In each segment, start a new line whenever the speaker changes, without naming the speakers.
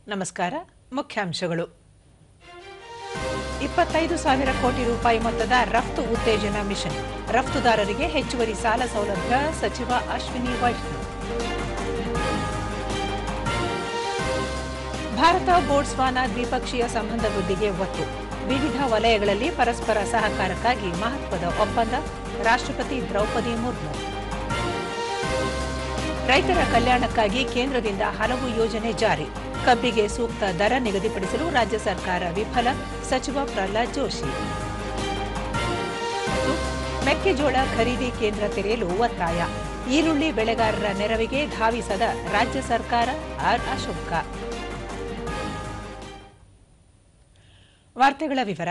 ನಮಸ್ಕಾರ. ಮುಖ್ಯಾಂಶಗಳು. 25,000 ಕೋಟಿ ರೂಪಾಯಿ ಮೊತ್ತದ ರಫ್ತು ಉತ್ತೇಜನ ಮಿಷನ್. ರಫ್ತುದಾರರಿಗೆ ಹೆಚ್ಚುವರಿ ಸಾಲ ಸೌಲಭ್ಯ ಸಚಿವ ಅಶ್ವಿನಿ ವೈಷ್ಣವ್. ಭಾರತ ಬೋಟ್ಸ್ವಾನಾ ದ್ವಿಪಕ್ಷೀಯ ಸಂಬಂಧ ವೃದ್ಧಿಗೆ ಒತ್ತು. ವಿವಿಧ ವಲಯಗಳಲ್ಲಿ ಪರಸ್ಪರ ಸಹಕಾರಕ್ಕಾಗಿ ಮಹತ್ವದ ಒಪ್ಪಂದ. ರಾಷ್ಟ್ರಪತಿ ದ್ರೌಪದಿ ಮುರ್ಮು. ರೈತರ ಕಲ್ಯಾಣಕ್ಕಾಗಿ ಕೇಂದ್ರದಿಂದ ಹಲವು ಯೋಜನೆ ಜಾರಿ. ಕಬ್ಬಿಗೆ ಸೂಕ್ತ ದರ ನಿಗದಿಪಡಿಸಲು ರಾಜ್ಯ ಸರ್ಕಾರ ವಿಫಲ. ಸಚಿವ ಪ್ರಹ್ಲಾದ್ ಜೋಶಿ. ಮತ್ತು ಮೆಕ್ಕೆಜೋಳ ಖರೀದಿ ಕೇಂದ್ರ ತೆರೆಯಲು ಒತ್ತಾಯ. ಈರುಳ್ಳಿ ಬೆಳೆಗಾರರ ನೆರವಿಗೆ ಧಾವಿಸದ ರಾಜ್ಯ ಸರ್ಕಾರ. ಆರ್ ಅಶೋಕ. ವಾರ್ತೆಗಳ ವಿವರ.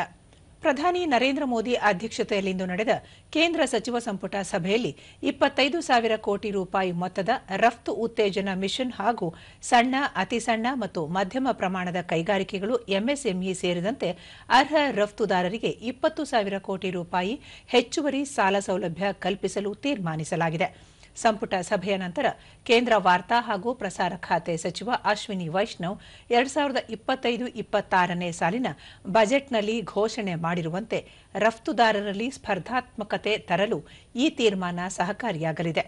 ಪ್ರಧಾನಿ ನರೇಂದ್ರ ಮೋದಿ ಅಧ್ಯಕ್ಷತೆಯಲ್ಲಿಂದು ನಡೆದ ಕೇಂದ್ರ ಸಚಿವ ಸಂಪುಟ ಸಭೆಯಲ್ಲಿ 25,000 ಕೋಟಿ ರೂಪಾಯಿ ಮೊತ್ತದ ರಫ್ತು ಉತ್ತೇಜನ ಮಿಷನ್ ಹಾಗೂ ಸಣ್ಣ, ಅತಿಸಣ್ಣ ಮತ್ತು ಮಧ್ಯಮ ಪ್ರಮಾಣದ ಕೈಗಾರಿಕೆಗಳು ಎಂಎಸ್ಎಂಇ ಸೇರಿದಂತೆ ಅರ್ಹ ರಫ್ತುದಾರರಿಗೆ 20,000 ಕೋಟಿ ರೂಪಾಯಿ ಹೆಚ್ಚುವರಿ ಸಾಲ ಸೌಲಭ್ಯ ಕಲ್ಪಿಸಲು ತೀರ್ಮಾನಿಸಲಾಗಿದೆ. ಸಂಪುಟ ಸಭೆಯ ನಂತರ ಕೇಂದ್ರ ವಾರ್ತಾ ಹಾಗೂ ಪ್ರಸಾರ ಖಾತೆ ಸಚಿವ ಅಶ್ವಿನಿ ವೈಷ್ಣವ್ 2025-26ನೇ ಸಾಲಿನ ಬಜೆಟ್ನಲ್ಲಿ ಘೋಷಣೆ ಮಾಡಿರುವಂತೆ ರಫ್ತುದಾರರಲ್ಲಿ ಸ್ಪರ್ಧಾತ್ಮಕತೆ ತರಲು ಈ ತೀರ್ಮಾನ ಸಹಕಾರಿಯಾಗಲಿದೆ.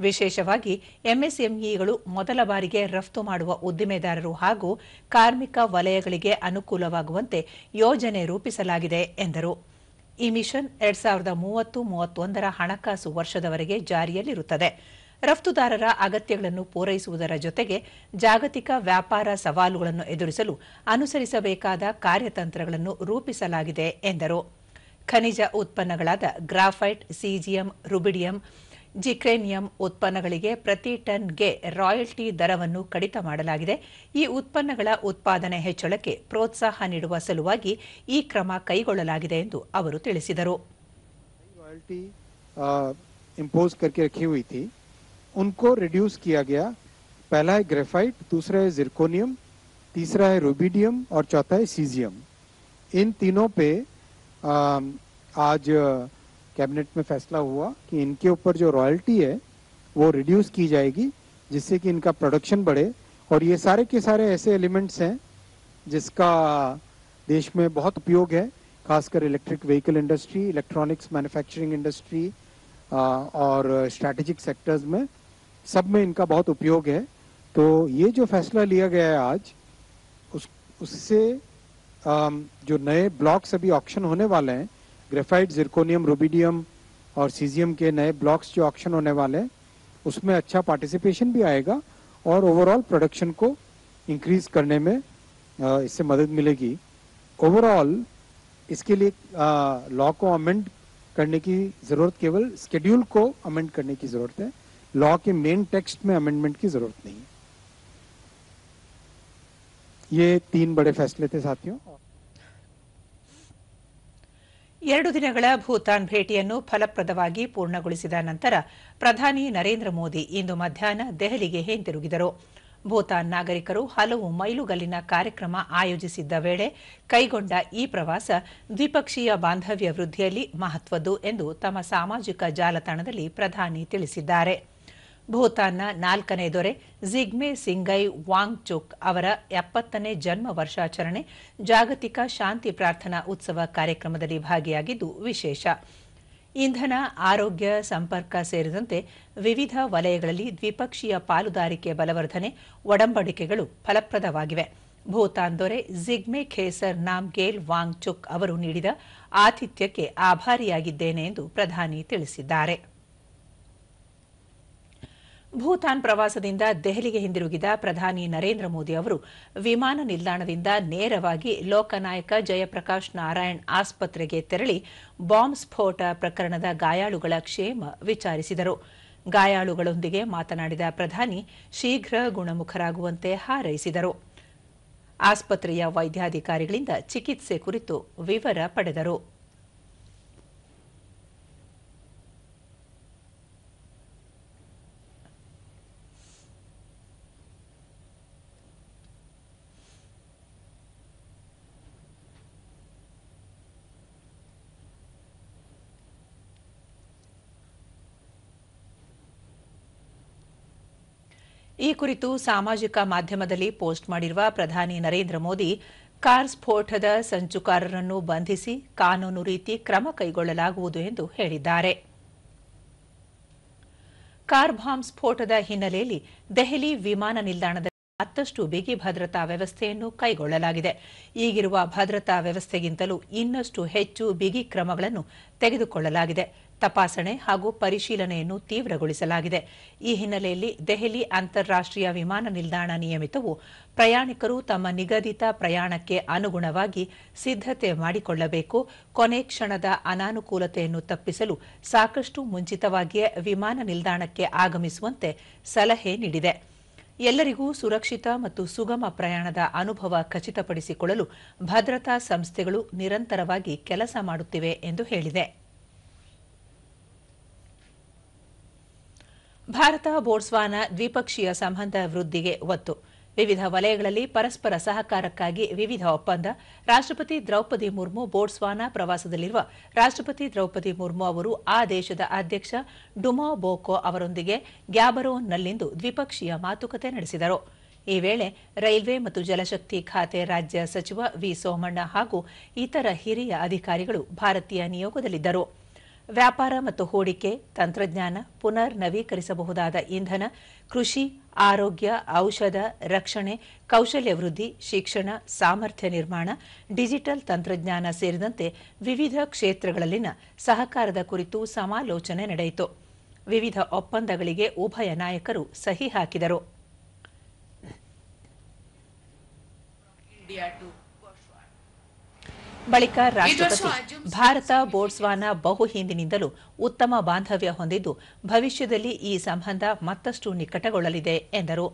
ವಿಶೇಷವಾಗಿ ಎಂಎಸ್ಎಂಇಗಳು ಮೊದಲ ಬಾರಿಗೆ ರಫ್ತು ಮಾಡುವ ಉದ್ದಿಮೆದಾರರು ಹಾಗೂ ಕಾರ್ಮಿಕ ವಲಯಗಳಿಗೆ ಅನುಕೂಲವಾಗುವಂತೆ ಯೋಜನೆ ರೂಪಿಸಲಾಗಿದೆ ಎಂದರು. ಈ ಮಿಷನ್ 2030-31ರ ಹಣಕಾಸು ವರ್ಷದವರೆಗೆ ಜಾರಿಯಲ್ಲಿರುತ್ತದೆ. ರಫ್ತುದಾರರ ಅಗತ್ಯಗಳನ್ನು ಪೂರೈಸುವುದರ ಜೊತೆಗೆ ಜಾಗತಿಕ ವ್ಯಾಪಾರ ಸವಾಲುಗಳನ್ನು ಎದುರಿಸಲು ಅನುಸರಿಸಬೇಕಾದ ಕಾರ್ಯತಂತ್ರಗಳನ್ನು ರೂಪಿಸಲಾಗಿದೆ ಎಂದರು. ಖನಿಜ ಉತ್ಪನ್ನಗಳಾದ ಗ್ರಾಫೈಟ್, ಸೀಜಿಯಂ, ರುಬಿಡಿಯಂ, ಜಿಕ್ರೇನಿಯಂ ಉತ್ಪನ್ನಗಳಿಗೆ ಪ್ರತಿ ಟನ್ಗೆ ರಾಯಲ್ಟಿ ದರವನ್ನು ಕಡಿತ ಮಾಡಲಾಗಿದೆ. ಈ ಉತ್ಪನ್ನಗಳ ಉತ್ಪಾದನೆ ಹೆಚ್ಚಳಕ್ಕೆ ಪ್ರೋತ್ಸಾಹ ನೀಡುವ ಸಲುವಾಗಿ ಈ ಕ್ರಮ ಕೈಗೊಳ್ಳಲಾಗಿದೆ ಎಂದು ಅವರು ತಿಳಿಸಿದರು.
रॉयल्टी इंपोज करके रखी हुई थी, उनको रिड्यूस किया गया. पहला है ग्रेफाइट, दूसरा है जिरकोनियम, तीसरा है रुबिडियम और चौथा है सीजियम. इन तीनों पे आज कैबिनेट में फैसला हुआ कि इनके ऊपर जो रॉयल्टी है वो रिड्यूस की जाएगी, जिससे कि इनका प्रोडक्शन बढ़े. और ये सारे के सारे ऐसे एलिमेंट्स हैं जिसका देश में बहुत उपयोग है, खासकर electric vehicle industry, electronics manufacturing industry और स्ट्रैटेजिक सेक्टर्स में, सब में इनका बहुत उपयोग है. तो ये जो फैसला लिया गया है आज, उससे जो नए ब्लॉक्स अभी ऑक्शन होने वाले हैं, ग्रेफाइट, जिरकोनियम, रुबिडियम और सीजियम के नए ब्लॉक्स जो ऑक्शन होने वाले हैं, उसमें अच्छा पार्टिसिपेशन भी आएगा और ओवरऑल प्रोडक्शन को इंक्रीज करने में इससे मदद मिलेगी. ओवरऑल इसके लिए लॉ को अमेंड करने की जरूरत, केवल स्केड्यूल को अमेंड करने की जरूरत है. लॉ के मेन टेक्स्ट में अमेंडमेंट की जरूरत नहीं. ये 3 बड़े फैसले थे साथियों.
2 ದಿನಗಳ ಭೂತಾನ್ ಭೇಟಿಯನ್ನು ಫಲಪ್ರದವಾಗಿ ಪೂರ್ಣಗೊಳಿಸಿದ ನಂತರ ಪ್ರಧಾನಿ ನರೇಂದ್ರ ಮೋದಿ ಇಂದು ಮಧ್ಯಾಹ್ನ ದೆಹಲಿಗೆ ಹಿಂತಿರುಗಿದರು. ಭೂತಾನ್ ನಾಗರಿಕರು ಹಲವು ಮೈಲುಗಲ್ಲಿನ ಕಾರ್ಯಕ್ರಮ ಆಯೋಜಿಸಿದ್ದ ವೇಳೆ ಕೈಗೊಂಡ ಈ ಪ್ರವಾಸ ದ್ವಿಪಕ್ಷೀಯ ಬಾಂಧವ್ಯ ವೃದ್ಧಿಯಲ್ಲಿ ಮಹತ್ವದ್ದು ಎಂದು ತಮ್ಮ ಸಾಮಾಜಿಕ ಜಾಲತಾಣದಲ್ಲಿ ಪ್ರಧಾನಿ ತಿಳಿಸಿದ್ದಾರೆ. ಭೂತಾನ್ನ 4ನೇ ದೊರೆ ಜಿಗ್ಮೆ ಸಿಂಗೈ ವಾಂಗ್ಚುಕ್ ಅವರ 70ನೇ ಜನ್ಮ ವರ್ಷಾಚರಣೆ ಜಾಗತಿಕ ಶಾಂತಿ ಪ್ರಾರ್ಥನಾ ಉತ್ಸವ ಕಾರ್ಯಕ್ರಮದಲ್ಲಿ ಭಾಗಿಯಾಗಿದ್ದು ವಿಶೇಷ. ಇಂಧನ, ಆರೋಗ್ಯ, ಸಂಪರ್ಕ ಸೇರಿದಂತೆ ವಿವಿಧ ವಲಯಗಳಲ್ಲಿ ದ್ವಿಪಕ್ಷೀಯ ಪಾಲುದಾರಿಕೆ ಬಲವರ್ಧನೆ ಒಡಂಬಡಿಕೆಗಳು ಫಲಪ್ರದವಾಗಿವೆ. ಭೂತಾನ್ ದೊರೆ ಜಿಗ್ಮೆ ಖೇಸರ್ ನಾಮ್ಗೇಲ್ ವಾಂಗ್ಚುಕ್ ಅವರು ನೀಡಿದ ಆತಿಥ್ಯಕ್ಕೆ ಆಭಾರಿಯಾಗಿದ್ದೇನೆ ಎಂದು ಪ್ರಧಾನಿ ತಿಳಿಸಿದ್ದಾರೆ. ಭೂತಾನ್ ಪ್ರವಾಸದಿಂದ ದೆಹಲಿಗೆ ಹಿಂದಿರುಗಿದ ಪ್ರಧಾನಿ ನರೇಂದ್ರ ಮೋದಿ ಅವರು ವಿಮಾನ ನಿಲ್ದಾಣದಿಂದ ನೇರವಾಗಿ ಲೋಕನಾಯಕ ಜಯಪ್ರಕಾಶ್ ನಾರಾಯಣ್ ಆಸ್ಪತ್ರೆಗೆ ತೆರಳಿ ಬಾಂಬ್ ಸ್ಫೋಟ ಪ್ರಕರಣದ ಗಾಯಾಳುಗಳ ಕ್ಷೇಮ ವಿಚಾರಿಸಿದರು. ಗಾಯಾಳುಗಳೊಂದಿಗೆ ಮಾತನಾಡಿದ ಪ್ರಧಾನಿ ಶೀಘ್ರ ಗುಣಮುಖರಾಗುವಂತೆ ಹಾರೈಸಿದರು. ಆಸ್ಪತ್ರೆಯ ವೈದ್ಯಾಧಿಕಾರಿಗಳಿಂದ ಚಿಕಿತ್ಸೆ ಕುರಿತು ವಿವರ ಪಡೆದರು. ಈ ಕುರಿತು ಸಾಮಾಜಿಕ ಮಾಧ್ಯಮದಲ್ಲಿ ಪೋಸ್ಟ್ ಮಾಡಿರುವ ಪ್ರಧಾನಿ ನರೇಂದ್ರ ಮೋದಿ ಕಾರ್ ಸ್ಫೋಟದ ಸಂಚುಕಾರರನ್ನು ಬಂಧಿಸಿ ಕಾನೂನು ರೀತಿ ಕ್ರಮ ಕೈಗೊಳ್ಳಲಾಗುವುದು ಎಂದು ಹೇಳಿದ್ದಾರೆ. ಕಾರ್ ಬಾಂಬ್ ಸ್ಫೋಟದ ಹಿನ್ನೆಲೆಯಲ್ಲಿ ದೆಹಲಿ ವಿಮಾನ ನಿಲ್ದಾಣದಲ್ಲಿ ಮತ್ತಷ್ಟು ಬಿಗಿ ಭದ್ರತಾ ವ್ಯವಸ್ಥೆಯನ್ನು ಕೈಗೊಳ್ಳಲಾಗಿದೆ. ಈಗಿರುವ ಭದ್ರತಾ ವ್ಯವಸ್ಥೆಗಿಂತಲೂ ಇನ್ನಷ್ಟು ಹೆಚ್ಚು ಬಿಗಿ ಕ್ರಮಗಳನ್ನು ತೆಗೆದುಕೊಳ್ಳಲಾಗಿದೆ. ತಪಾಸಣೆ ಹಾಗೂ ಪರಿಶೀಲನೆಯನ್ನು ತೀವ್ರಗೊಳಿಸಲಾಗಿದೆ. ಈ ಹಿನ್ನೆಲೆಯಲ್ಲಿ ದೆಹಲಿ ಅಂತಾರಾಷ್ಟೀಯ ವಿಮಾನ ನಿಲ್ದಾಣ ನಿಯಮಿತವು ಪ್ರಯಾಣಿಕರು ತಮ್ಮ ನಿಗದಿತ ಪ್ರಯಾಣಕ್ಕೆ ಅನುಗುಣವಾಗಿ ಸಿದ್ಧತೆ ಮಾಡಿಕೊಳ್ಳಬೇಕು. ಕೊನೆ ಕ್ಷಣದ ಅನಾನುಕೂಲತೆಯನ್ನು ತಪ್ಪಿಸಲು ಸಾಕಷ್ಟು ಮುಂಚಿತವಾಗಿಯೇ ವಿಮಾನ ನಿಲ್ದಾಣಕ್ಕೆ ಆಗಮಿಸುವಂತೆ ಸಲಹೆ ನೀಡಿದೆ. ಎಲ್ಲರಿಗೂ ಸುರಕ್ಷಿತ ಮತ್ತು ಸುಗಮ ಪ್ರಯಾಣದ ಅನುಭವ ಖಚಿತಪಡಿಸಿಕೊಳ್ಳಲು ಭದ್ರತಾ ಸಂಸ್ಥೆಗಳು ನಿರಂತರವಾಗಿ ಕೆಲಸ ಮಾಡುತ್ತಿವೆ ಎಂದು ಹೇಳಿದೆ. ಭಾರತ ಬೋಟ್ಸ್ವಾನಾ ದ್ವಿಪಕ್ಷೀಯ ಸಂಬಂಧ ವೃದ್ಧಿಗೆ ಒತ್ತು. ವಿವಿಧ ವಲಯಗಳಲ್ಲಿ ಪರಸ್ಪರ ಸಹಕಾರಕ್ಕಾಗಿ ವಿವಿಧ ಒಪ್ಪಂದ. ರಾಷ್ಟ್ರಪತಿ ದ್ರೌಪದಿ ಮುರ್ಮು ಬೋಟ್ಸ್ವಾನಾ ಪ್ರವಾಸದಲ್ಲಿರುವ ರಾಷ್ಟ್ರಪತಿ ದ್ರೌಪದಿ ಮುರ್ಮು ಅವರು ಆ ದೇಶದ ಅಧ್ಯಕ್ಷ ಡುಮಾ ಬೋಕೋ ಅವರೊಂದಿಗೆ ಗ್ಯಾಬರೋನ್ನಲ್ಲಿಂದು ದ್ವಿಪಕ್ಷೀಯ ಮಾತುಕತೆ ನಡೆಸಿದರು. ಈ ವೇಳೆ ರೈಲ್ವೆ ಮತ್ತು ಜಲಶಕ್ತಿ ಖಾತೆ ರಾಜ್ಯ ಸಚಿವ ವಿ ಸೋಮಣ್ಣ ಹಾಗೂ ಇತರ ಹಿರಿಯ ಅಧಿಕಾರಿಗಳು ಭಾರತೀಯ ನಿಯೋಗದಲ್ಲಿದ್ದರು. ವ್ಯಾಪಾರ ಮತ್ತು ಹೂಡಿಕೆ, ತಂತ್ರಜ್ಞಾನ, ಪುನರ್ ನವೀಕರಿಸಬಹುದಾದ ಇಂಧನ, ಕೃಷಿ, ಆರೋಗ್ಯ, ಔಷಧ, ರಕ್ಷಣೆ, ಕೌಶಲ್ಯ ವೃದ್ಧಿ, ಶಿಕ್ಷಣ, ಸಾಮರ್ಥ್ಯ ನಿರ್ಮಾಣ, ಡಿಜಿಟಲ್ ತಂತ್ರಜ್ಞಾನ ಸೇರಿದಂತೆ ವಿವಿಧ ಕ್ಷೇತ್ರಗಳಲ್ಲಿನ ಸಹಕಾರದ ಕುರಿತು ಸಮಾಲೋಚನೆ ನಡೆಯಿತು. ವಿವಿಧ ಒಪ್ಪಂದಗಳಿಗೆ ಉಭಯ ನಾಯಕರು ಸಹಿ ಹಾಕಿದರು. ಬಳಿಕ ರಾಷ್ಟ್ರಪತಿ ಭಾರತ ಬೋಟ್ಸ್ವಾನಾ ಬಹು ಹಿಂದಿನಿಂದಲೂ ಉತ್ತಮ ಬಾಂಧವ್ಯ ಹೊಂದಿದ್ದು ಭವಿಷ್ಯದಲ್ಲಿ ಈ ಸಂಬಂಧ ಮತ್ತಷ್ಟು ನಿಕಟಗೊಳ್ಳಲಿದೆ ಎಂದರು.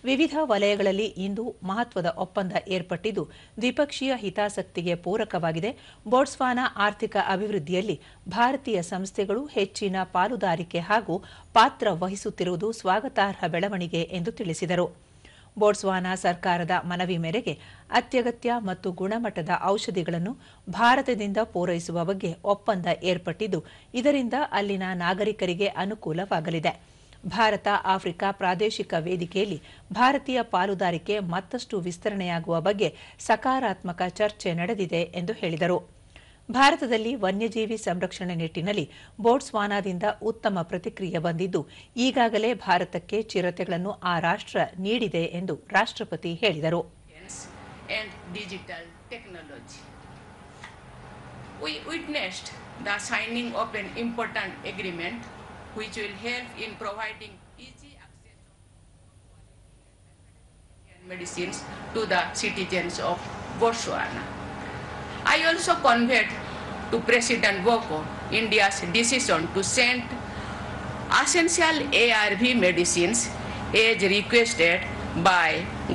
ವಿವಿಧ ವಲಯಗಳಲ್ಲಿ ಇಂದು ಮಹತ್ವದ ಒಪ್ಪಂದ ಏರ್ಪಟ್ಟಿದ್ದು ದ್ವಿಪಕ್ಷೀಯ ಹಿತಾಸಕ್ತಿಗೆ ಪೂರಕವಾಗಿದೆ. ಬೋಟ್ಸ್ವಾನಾ ಆರ್ಥಿಕ ಅಭಿವೃದ್ಧಿಯಲ್ಲಿ ಭಾರತೀಯ ಸಂಸ್ಥೆಗಳು ಹೆಚ್ಚಿನ ಪಾಲುದಾರಿಕೆ ಹಾಗೂ ಪಾತ್ರ ವಹಿಸುತ್ತಿರುವುದು ಸ್ವಾಗತಾರ್ಹ ಬೆಳವಣಿಗೆ ಎಂದು ತಿಳಿಸಿದರು. ಬೋಟ್ಸ್ವಾನಾ ಸರ್ಕಾರದ ಮನವಿ ಮೇರೆಗೆ ಅತ್ಯಗತ್ಯ ಮತ್ತು ಗುಣಮಟ್ಟದ ಔಷಧಿಗಳನ್ನು ಭಾರತದಿಂದ ಪೂರೈಸುವ ಬಗ್ಗೆ ಒಪ್ಪಂದ ಏರ್ಪಟ್ಟಿದ್ದು ಇದರಿಂದ ಅಲ್ಲಿನ ನಾಗರಿಕರಿಗೆ ಅನುಕೂಲವಾಗಲಿದೆ. ಭಾರತ ಆಫ್ರಿಕಾ ಪ್ರಾದೇಶಿಕ ವೇದಿಕೆಯಲ್ಲಿ ಭಾರತೀಯ ಪಾಲುದಾರಿಕೆ ಮತ್ತಷ್ಟು ವಿಸ್ತರಣೆಯಾಗುವ ಬಗ್ಗೆ ಸಕಾರಾತ್ಮಕ ಚರ್ಚೆ ನಡೆದಿದೆ ಎಂದು ಹೇಳಿದರು. ಭಾರತದಲ್ಲಿ ವನ್ಯಜೀವಿ ಸಂರಕ್ಷಣೆ ನಿಟ್ಟಿನಲ್ಲಿ ಬೋಟ್ಸ್ವಾನಾದಿಂದ ಉತ್ತಮ ಪ್ರತಿಕ್ರಿಯೆ ಬಂದಿದ್ದು ಈಗಾಗಲೇ ಭಾರತಕ್ಕೆ ಚಿರತೆಗಳನ್ನು ಆ ರಾಷ್ಟ್ರ ನೀಡಿದೆ ಎಂದು ರಾಷ್ಟ್ರಪತಿ ಹೇಳಿದರು.
We witnessed the signing of an important agreement which will help in providing easy access to medicines to the citizens of Botswana. I also conveyed to President Boko India's decision to send essential ARV medicines as requested by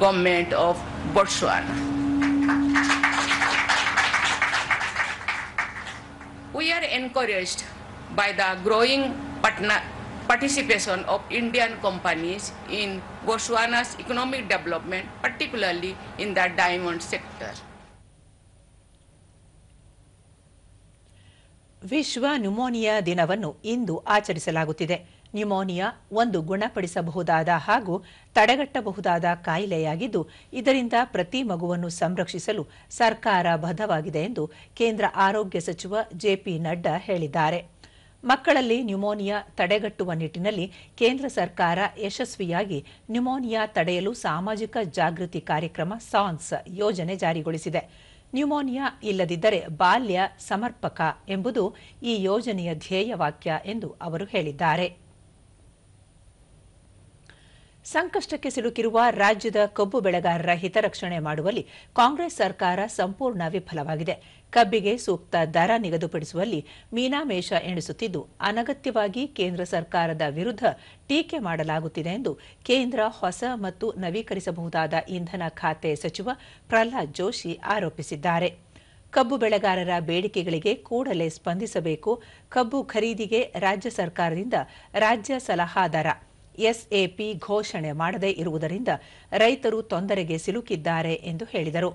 government of Botswana. We are encouraged by the growing participation of Indian companies in Botswana's economic development, particularly in the diamond sector.
ವಿಶ್ವ pneumonia ದಿನವನ್ನು ಇಂದು ಆಚರಿಸಲಾಗುತ್ತಿದೆ. Pneumonia ಒಂದು ಗುಣಪಡಿಸಬಹುದಾದ ಹಾಗೂ ತಡೆಗಟ್ಟಬಹುದಾದ ಕಾಯಿಲೆಯಾಗಿದ್ದು ಇದರಿಂದ ಪ್ರತಿ ಮಗುವನ್ನು ಸಂರಕ್ಷಿಸಲು ಸರ್ಕಾರ ಬದ್ಧವಾಗಿದೆ ಎಂದು ಕೇಂದ್ರ ಆರೋಗ್ಯ ಸಚಿವ ಜೆಪಿ ನಡ್ಡಾ ಹೇಳಿದ್ದಾರೆ. ಮಕ್ಕಳಲ್ಲಿ ನ್ಯುಮೋನಿಯಾ ತಡೆಗಟ್ಟುವ ನಿಟ್ಟಿನಲ್ಲಿ ಕೇಂದ್ರ ಸರ್ಕಾರ ಯಶಸ್ವಿಯಾಗಿ ನ್ಯುಮೋನಿಯಾ ತಡೆಯಲು ಸಾಮಾಜಿಕ ಜಾಗೃತಿ ಕಾರ್ಯಕ್ರಮ ಸಾನ್ಸ್ ಯೋಜನೆ ಜಾರಿಗೊಳಿಸಿದೆ. ನ್ಯುಮೋನಿಯಾ ಇಲ್ಲದಿದ್ದರೆ ಬಾಲ್ಯ ಸಮರ್ಪಕ ಎಂಬುದು ಈ ಯೋಜನೆಯ ಧ್ಯೇಯವಾಕ್ಯ ಎಂದು ಅವರು ಹೇಳಿದ್ದಾರೆ. ಸಂಕಷ್ಟಕ್ಕೆ ಸಿಲುಕಿರುವ ರಾಜ್ಯದ ಕಬ್ಬು ಬೆಳೆಗಾರರ ಹಿತರಕ್ಷಣೆ ಮಾಡುವಲ್ಲಿ ಕಾಂಗ್ರೆಸ್ ಸರ್ಕಾರ ಸಂಪೂರ್ಣ ವಿಫಲವಾಗಿದೆ. ಕಬ್ಬಿಗೆ ಸೂಕ್ತ ದರ ನಿಗದಿಪಡಿಸುವಲ್ಲಿ ಮೀನಾಮೇಷ ಎಣಿಸುತ್ತಿದ್ದು ಅನಗತ್ಯವಾಗಿ ಕೇಂದ್ರ ಸರ್ಕಾರದ ವಿರುದ್ಧ ಟೀಕೆ ಮಾಡಲಾಗುತ್ತಿದೆ ಎಂದು ಕೇಂದ್ರ ಹೊಸ ಮತ್ತು ನವೀಕರಿಸಬಹುದಾದ ಇಂಧನ ಖಾತೆ ಸಚಿವ ಪ್ರಹ್ಲಾದ್ ಜೋಶಿ ಆರೋಪಿಸಿದ್ದಾರೆ. ಕಬ್ಬು ಬೆಳೆಗಾರರ ಬೇಡಿಕೆಗಳಿಗೆ ಕೂಡಲೇ ಸ್ಪಂದಿಸಬೇಕು. ಕಬ್ಬು ಖರೀದಿಗೆ ರಾಜ್ಯ ಸರ್ಕಾರದಿಂದ ರಾಜ್ಯ ಸಲಹಾದಾರ ಎಸ್ಎಪಿ ಘೋಷಣೆ ಮಾಡದೇ ಇರುವುದರಿಂದ ರೈತರು ತೊಂದರೆಗೆ ಸಿಲುಕಿದ್ದಾರೆ ಎಂದು ಹೇಳಿದರು.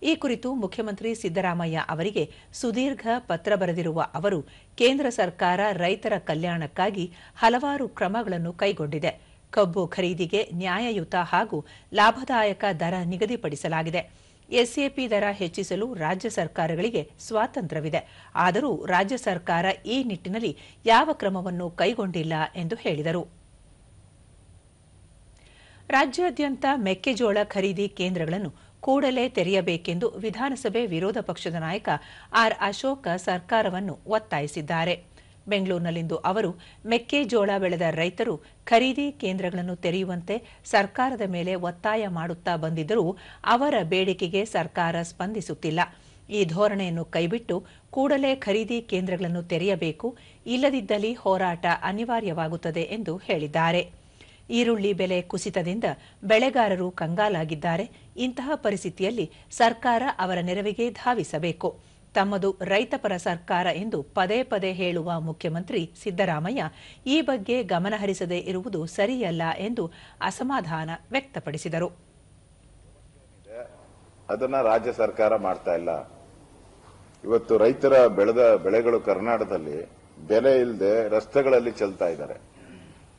ಈ ಕುರಿತು ಮುಖ್ಯಮಂತ್ರಿ ಸಿದ್ದರಾಮಯ್ಯ ಅವರಿಗೆ ಸುದೀರ್ಘ ಪತ್ರ ಬರೆದಿರುವ ಅವರು ಕೇಂದ್ರ ಸರ್ಕಾರ ರೈತರ ಕಲ್ಯಾಣಕ್ಕಾಗಿ ಹಲವಾರು ಕ್ರಮಗಳನ್ನು ಕೈಗೊಂಡಿದೆ. ಕಬ್ಬು ಖರೀದಿಗೆ ನ್ಯಾಯಯುತ ಹಾಗೂ ಲಾಭದಾಯಕ ದರ ನಿಗದಿಪಡಿಸಲಾಗಿದೆ. ಎಸ್ಎಪಿ ದರ ಹೆಚ್ಚಿಸಲು ರಾಜ್ಯ ಸರ್ಕಾರಗಳಿಗೆ ಸ್ವಾತಂತ್ರ್ಯವಿದೆ. ಆದರೂ ರಾಜ್ಯ ಸರ್ಕಾರ ಈ ನಿಟ್ಟಿನಲ್ಲಿ ಯಾವ ಕ್ರಮವನ್ನು ಕೈಗೊಂಡಿಲ್ಲ ಎಂದು ಹೇಳಿದರು. ರಾಜ್ಯಾದ್ಯಂತ ಮೆಕ್ಕೆಜೋಳ ಖರೀದಿ ಕೇಂದ್ರಗಳನ್ನು ಕೂಡಲೇ ತೆರೆಯಬೇಕೆಂದು ವಿಧಾನಸಭೆ ವಿರೋಧ ಪಕ್ಷದ ನಾಯಕ ಆರ್ ಅಶೋಕ ಸರ್ಕಾರವನ್ನು ಒತ್ತಾಯಿಸಿದ್ದಾರೆ. ಬೆಂಗಳೂರಿನಲ್ಲಿಂದು ಅವರು ಮೆಕ್ಕೆಜೋಳ ಬೆಳೆದ ರೈತರು ಖರೀದಿ ಕೇಂದ್ರಗಳನ್ನು ತೆರೆಯುವಂತೆ ಸರ್ಕಾರದ ಮೇಲೆ ಒತ್ತಾಯ ಮಾಡುತ್ತಾ ಬಂದಿದ್ದರೂ ಅವರ ಬೇಡಿಕೆಗೆ ಸರ್ಕಾರ ಸ್ಪಂದಿಸುತ್ತಿಲ್ಲ. ಈ ಧೋರಣೆಯನ್ನು ಕೈಬಿಟ್ಟು ಕೂಡಲೇ ಖರೀದಿ ಕೇಂದ್ರಗಳನ್ನು ತೆರೆಯಬೇಕು, ಇಲ್ಲದಿದ್ದಲ್ಲಿ ಹೋರಾಟ ಅನಿವಾರ್ಯವಾಗುತ್ತದೆ ಎಂದು ಹೇಳಿದ್ದಾರೆ. ಈರುಳ್ಳಿ ಬೆಲೆ ಕುಸಿತದಿಂದ ಬೆಳೆಗಾರರು ಕಂಗಾಲಾಗಿದ್ದಾರೆ. ಇಂತಹ ಪರಿಸ್ಥಿತಿಯಲ್ಲಿ ಸರ್ಕಾರ ಅವರ ನೆರವಿಗೆ ಧಾವಿಸಬೇಕು. ತಮ್ಮದು ರೈತಪರ ಸರ್ಕಾರ ಎಂದು ಪದೇ ಪದೇ ಹೇಳುವ ಮುಖ್ಯಮಂತ್ರಿ ಸಿದ್ದರಾಮಯ್ಯ ಈ ಬಗ್ಗೆ ಗಮನಹರಿಸದೇ ಇರುವುದು ಸರಿಯಲ್ಲ ಎಂದು ಅಸಮಾಧಾನ ವ್ಯಕ್ತಪಡಿಸಿದರು.
ಅದನ್ನ ರಾಜ್ಯ ಸರ್ಕಾರ ಮಾಡ್ತಾ ಇಲ್ಲ. ಇವತ್ತು ರೈತರ ಬೆಳೆದ ಬೆಳೆಗಳು ಕರ್ನಾಟಕದಲ್ಲಿ ಬೆಲೆ ಇಲ್ಲದೆ ರಸ್ತೆಗಳಲ್ಲಿ ಚೆಲ್ತಾ ಇದ್ದಾರೆ.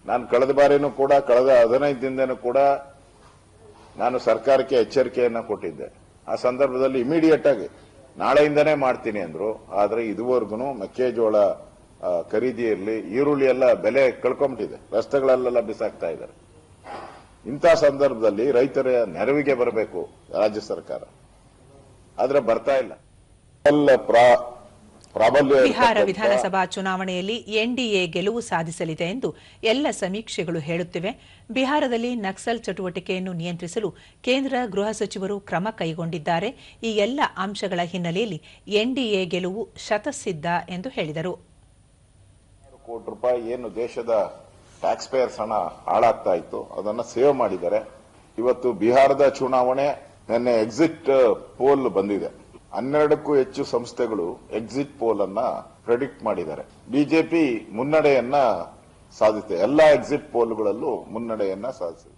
ನಾನು ಕಳೆದ ಬಾರಿನೂ ಕೂಡ ಕಳೆದ 15 ದಿನದೂ ಕೂಡ ನಾನು ಸರ್ಕಾರಕ್ಕೆ ಎಚ್ಚರಿಕೆಯನ್ನ ಕೊಟ್ಟಿದ್ದೆ. ಆ ಸಂದರ್ಭದಲ್ಲಿ ಇಮಿಡಿಯೇಟ್ ಆಗಿ ನಾಳೆಯಿಂದನೇ ಮಾಡ್ತೀನಿ ಅಂದ್ರು. ಆದ್ರೆ ಇದುವರೆಗೂ ಮೆಕ್ಕೆಜೋಳ ಖರೀದಿಯಲ್ಲಿ ಈರುಳ್ಳಿ ಎಲ್ಲ ಬೆಲೆ ಕಳ್ಕೊಂಬಿಟ್ಟಿದೆ, ರಸ್ತೆಗಳಲ್ಲೆಲ್ಲ ಬಿಸಾಕ್ತಾ ಇದ್ದಾರೆ. ಇಂಥ ಸಂದರ್ಭದಲ್ಲಿ ರೈತರ ನೆರವಿಗೆ ಬರಬೇಕು ರಾಜ್ಯ ಸರ್ಕಾರ, ಆದ್ರೆ ಬರ್ತಾ ಇಲ್ಲ.
ಬಿಹಾರ ವಿಧಾನಸಭಾ ಚುನಾವಣೆಯಲ್ಲಿ ಎನ್ಡಿಎ ಗೆಲುವು ಸಾಧಿಸಲಿದೆ ಎಂದು ಎಲ್ಲ ಸಮೀಕ್ಷೆಗಳು ಹೇಳುತ್ತಿವೆ. ಬಿಹಾರದಲ್ಲಿ ನಕ್ಸಲ್ ಚಟುವಟಿಕೆಯನ್ನು ನಿಯಂತ್ರಿಸಲು ಕೇಂದ್ರ ಗೃಹ ಸಚಿವರು ಕ್ರಮ ಕೈಗೊಂಡಿದ್ದಾರೆ. ಈ ಎಲ್ಲ ಅಂಶಗಳ ಹಿನ್ನೆಲೆಯಲ್ಲಿ ಎನ್ಡಿಎ ಗೆಲುವು ಶತಸಿದ್ಧ ಎಂದು ಹೇಳಿದರು.
ಕೋಟಿ ರೂಪಾಯಿ ಏನು ದೇಶದ ಟ್ಯಾಕ್ಸ್ ಪೇಯರ್ಸ್ ಹಣ ಹಾಳಾಗ್ತಾ ಇತ್ತು, ಅದನ್ನ ಸೇವ್ ಮಾಡಿದ್ದಾರೆ. ಇವತ್ತು ಬಿಹಾರದ ಚುನಾವಣೆ ನಿನ್ನೆ ಎಕ್ಸಿಟ್ ಪೋಲ್ ಬಂದಿದೆ. 12ಕ್ಕೂ ಹೆಚ್ಚು ಸಂಸ್ಥೆಗಳು ಎಕ್ಸಿಟ್ ಪೋಲ್ ಅನ್ನ ಪ್ರೆಡಿಕ್ಟ್ ಮಾಡಿದ್ದಾರೆ. ಬಿಜೆಪಿ ಮುನ್ನಡೆಯನ್ನ ಸಾಧಿಸಿದೆ, ಎಲ್ಲ ಎಕ್ಸಿಟ್ ಪೋಲ್ಗಳಲ್ಲೂ ಮುನ್ನಡೆಯನ್ನ ಸಾಧಿಸಿದೆ.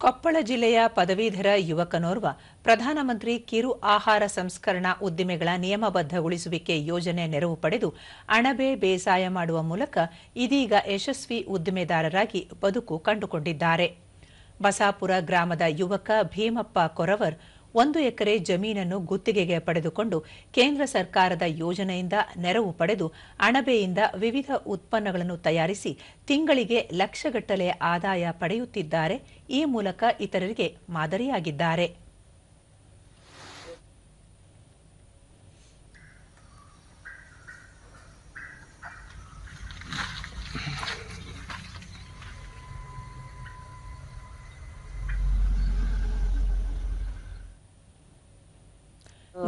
ಕೊಪ್ಪಳ ಜಿಲ್ಲೆಯ ಪದವೀಧರ ಯುವಕನೋರ್ವ ಪ್ರಧಾನಮಂತ್ರಿ ಕಿರು ಆಹಾರ ಸಂಸ್ಕರಣಾ ಉದ್ದಿಮೆಗಳ ನಿಯಮಬದ್ಧಗೊಳಿಸುವಿಕೆ ಯೋಜನೆ ನೆರವು ಪಡೆದು ಅಣಬೆ ಬೇಸಾಯ ಮಾಡುವ ಮೂಲಕ ಇದೀಗ ಯಶಸ್ವಿ ಉದ್ದಿಮೆದಾರರಾಗಿ ಬದುಕು ಕಂಡುಕೊಂಡಿದ್ದಾರೆ. ಬಸಾಪುರ ಗ್ರಾಮದ ಯುವಕ ಭೀಮಪ್ಪ ಕೊರವರ್ 1 ಎಕರೆ ಜಮೀನನ್ನು ಗುತ್ತಿಗೆಗೆ ಪಡೆದುಕೊಂಡು ಕೇಂದ್ರ ಸರ್ಕಾರದ ಯೋಜನೆಯಿಂದ ನೆರವು ಪಡೆದು ಅಣಬೆಯಿಂದ ವಿವಿಧ ಉತ್ಪನ್ನಗಳನ್ನು ತಯಾರಿಸಿ ತಿಂಗಳಿಗೆ ಲಕ್ಷಗಟ್ಟಲೆ ಆದಾಯ ಪಡೆಯುತ್ತಿದ್ದಾರೆ. ಈ ಮೂಲಕ ಇತರರಿಗೆ ಮಾದರಿಯಾಗಿದ್ದಾರೆ.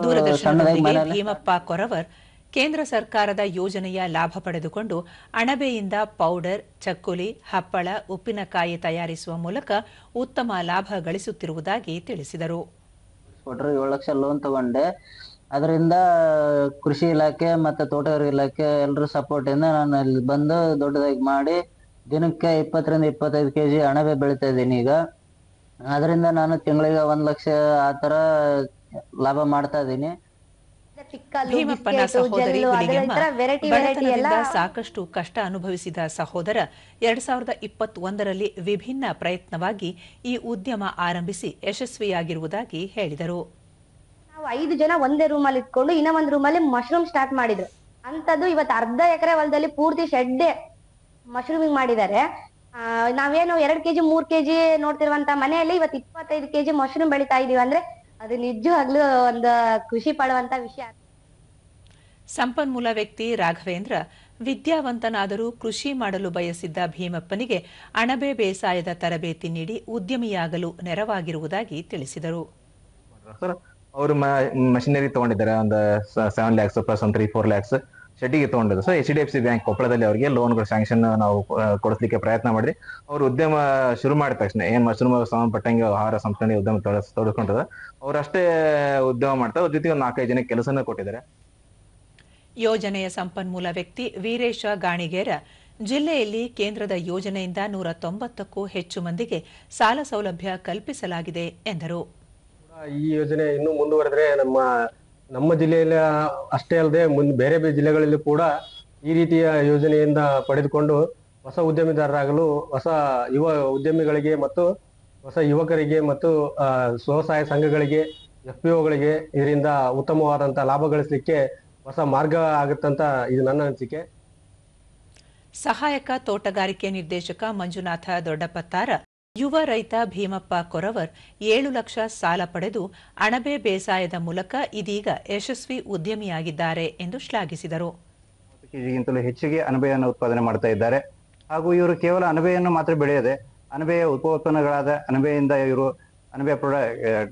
ದೂರದರ್ಶನದೊಂದಿಗೆ ಭೀಮಪ್ಪ ಕೊರವರ್ ಕೇಂದ್ರ ಸರ್ಕಾರದ ಯೋಜನೆಯ ಲಾಭ ಪಡೆದುಕೊಂಡು ಅಣಬೆಯಿಂದ ಪೌಡರ್, ಚಕ್ಕುಲಿ, ಹಪ್ಪಳ, ಉಪ್ಪಿನಕಾಯಿ ತಯಾರಿಸುವ ಮೂಲಕ ಉತ್ತಮ ಲಾಭ ಗಳಿಸುತ್ತಿರುವುದಾಗಿ ತಿಳಿಸಿದರು.
7 ಲಕ್ಷ ಲೋನ್ ತಗೊಂಡೆ. ಅದರಿಂದ ಕೃಷಿ ಇಲಾಖೆ ಮತ್ತೆ ತೋಟಗಾರಿಕೆ ಇಲಾಖೆ ಎಲ್ಲರ ಸಪೋರ್ಟ್ ಇಂದ ನಾನು ಇಲ್ಲಿ ಬಂದು ದೊಡ್ಡದಾಗಿ ಮಾಡಿ ದಿನಕ್ಕೆ 20 ರಿಂದ 25 ಕೆಜಿ ಅಣಬೆ ಬೆಳಿತಾ ಇದ್ದೀನಿ. ಈಗ ಅದರಿಂದ ನಾನು ತಿಂಗಳಿಗೆ 1 ಲಕ್ಷ ಆತರ ಲಾಭ ಮಾಡ್ತಾ ಇದ್ದೀನಿ.
ಭೀಮಪ್ಪನ ಸಹೋದರಿ ಹುಲಿಗೆಮ್ಮ ಬಡತನದಿಂದ ಸಾಕಷ್ಟು ಕಷ್ಟ ಅನುಭವಿಸಿದ ಸಹೋದರ 2021ರಲ್ಲಿ ವಿಭಿನ್ನ ಪ್ರಯತ್ನವಾಗಿ ಈ ಉದ್ಯಮ ಆರಂಭಿಸಿ ಯಶಸ್ವಿಯಾಗಿರುವುದಾಗಿ ಹೇಳಿದರು.
ನಾವು 5 ಜನ ಒಂದೇ ರೂಮ್ ಅಲ್ಲಿ ಇಟ್ಕೊಂಡು ಇನ್ನೂ ಒಂದು ರೂಮ್ ಅಲ್ಲಿ ಮಶ್ರೂಮ್ ಸ್ಟಾರ್ಟ್ ಮಾಡಿದ್ರು. ಅಂತದ್ದು ಇವತ್ತು 1/2 ಎಕರೆ ಹೊಲದಲ್ಲಿ ಪೂರ್ತಿ ಶೆಡ್ ಮಶ್ರೂಮಿಂಗ್ ಮಾಡಿದ್ದಾರೆ. ನಾವೇನು 2 ಕೆಜಿ 3 ಕೆಜಿ ನೋಡ್ತಿರುವಂತ ಮನೆಯಲ್ಲಿ ಇವತ್ತು 25 ಕೆಜಿ ಮಶ್ರೂಮ್ ಬೆಳಿತಾ ಇದೀವಿ ಅಂದ್ರೆ ಅದು ನಿಜವಾಗ್ಲೂ ಒಂದು ಖುಷಿ ಪಡುವಂತ ವಿಷಯ.
ಸಂಪನ್ಮೂಲ ವ್ಯಕ್ತಿ ರಾಘವೇಂದ್ರ ವಿದ್ಯಾವಂತನಾದರೂ ಕೃಷಿ ಮಾಡಲು ಬಯಸಿದ್ದ ಭೀಮಪ್ಪನಿಗೆ ಅಣಬೆ ಬೇಸಾಯದ ತರಬೇತಿ ನೀಡಿ ಉದ್ಯಮಿಯಾಗಲು ನೆರವಾಗಿರುವುದಾಗಿ ತಿಳಿಸಿದರು.
ಅವರು ಮಷಿನರಿ ತಗೊಂಡಿದ್ದಾರೆ, ಒಂದು 7 lakhs ಪ್ಲಸ್ 3-4 lakhs ಶೆಡ್ಡಿಗೆ ತಗೊಂಡಿದ್ರು. ಸೊ HDFC ಬ್ಯಾಂಕ್ ಕೊಪ್ಪಳದಲ್ಲಿ ಅವರಿಗೆ ಲೋನ್ಗಳು ಸ್ಯಾಂಕ್ಷನ್ ನಾವು ಕೊಡಿಸ್ಲಿಕ್ಕೆ ಪ್ರಯತ್ನ ಮಾಡಿದ್ರಿ. ಅವರು ಉದ್ಯಮ ಶುರು ಮಾಡಿದ ತಕ್ಷಣ ಏನ್ ಮಶ್ರೂಮ್ ಸಂಬಂಧಪಟ್ಟಂಗೆ ಆಹಾರ ಸಂಸ್ಥೆ ಉದ್ಯಮ ತೊಡಸ್ಕೊಂಡ್ರೆ ಅವರಷ್ಟೇ ಉದ್ಯಮ ಮಾಡ್ತಾರೆ. ಅವ್ರ ಜೊತೆಗೆ 4-5 ಜನಕ್ಕೆ ಕೆಲಸನ ಕೊಟ್ಟಿದ್ದಾರೆ.
ಯೋಜನೆಯ ಸಂಪನ್ಮೂಲ ವ್ಯಕ್ತಿ ವೀರೇಶ ಗಾಣಿಗೇರ ಜಿಲ್ಲೆಯಲ್ಲಿ ಕೇಂದ್ರದ ಯೋಜನೆಯಿಂದ 190ಕ್ಕೂ ಹೆಚ್ಚು ಮಂದಿಗೆ ಸಾಲ ಸೌಲಭ್ಯ ಕಲ್ಪಿಸಲಾಗಿದೆ ಎಂದರು.
ಈ ಯೋಜನೆ ಇನ್ನೂ ಮುಂದುವರೆದ್ರೆ ನಮ್ಮ ಜಿಲ್ಲೆಯಲ್ಲಿ ಅಷ್ಟೇ ಅಲ್ಲದೆ ಬೇರೆ ಬೇರೆ ಜಿಲ್ಲೆಗಳಲ್ಲಿ ಕೂಡ ಈ ರೀತಿಯ ಯೋಜನೆಯಿಂದ ಪಡೆದುಕೊಂಡು ಹೊಸ ಉದ್ಯಮಿದಾರರಾಗಲು, ಹೊಸ ಯುವ ಉದ್ಯಮಿಗಳಿಗೆ ಮತ್ತು ಹೊಸ ಯುವಕರಿಗೆ ಮತ್ತು ಸ್ವಸಹಾಯ ಸಂಘಗಳಿಗೆ, FPOಗಳಿಗೆ ಇದರಿಂದ ಉತ್ತಮವಾದಂಥ ಲಾಭ ಗಳಿಸಲಿಕ್ಕೆ ಹೊಸ ಮಾರ್ಗ ಆಗುತ್ತಂತ ಇದು ನನ್ನ ಅನಿಸಿಕೆ.
ಸಹಾಯಕ ತೋಟಗಾರಿಕೆ ನಿರ್ದೇಶಕ ಮಂಜುನಾಥ ದೊಡ್ಡಪತ್ತಾರ ಯುವ ರೈತ ಭೀಮಪ್ಪ ಕೊರವರ್ 7 ಲಕ್ಷ ಸಾಲ ಪಡೆದು ಅಣಬೆ ಬೇಸಾಯದ ಮೂಲಕ ಇದೀಗ ಯಶಸ್ವಿ ಉದ್ಯಮಿಯಾಗಿದ್ದಾರೆ ಎಂದು ಶ್ಲಾಘಿಸಿದರು.
ಕೆಜಿಗಿಂತಲೂ ಹೆಚ್ಚಿಗೆ ಅಣಬೆಯನ್ನು ಉತ್ಪಾದನೆ ಮಾಡ್ತಾ ಇದ್ದಾರೆ. ಹಾಗೂ ಇವರು ಕೇವಲ ಅಣಬೆಯನ್ನು ಮಾತ್ರ ಬೆಳೆಯದೆ ಅಣಬೆಯ ಉಪೋತ್ಪನ್ನಗಳಾದ ಅಣಬೆಯಿಂದ ಇವರು ಅಣಬೆ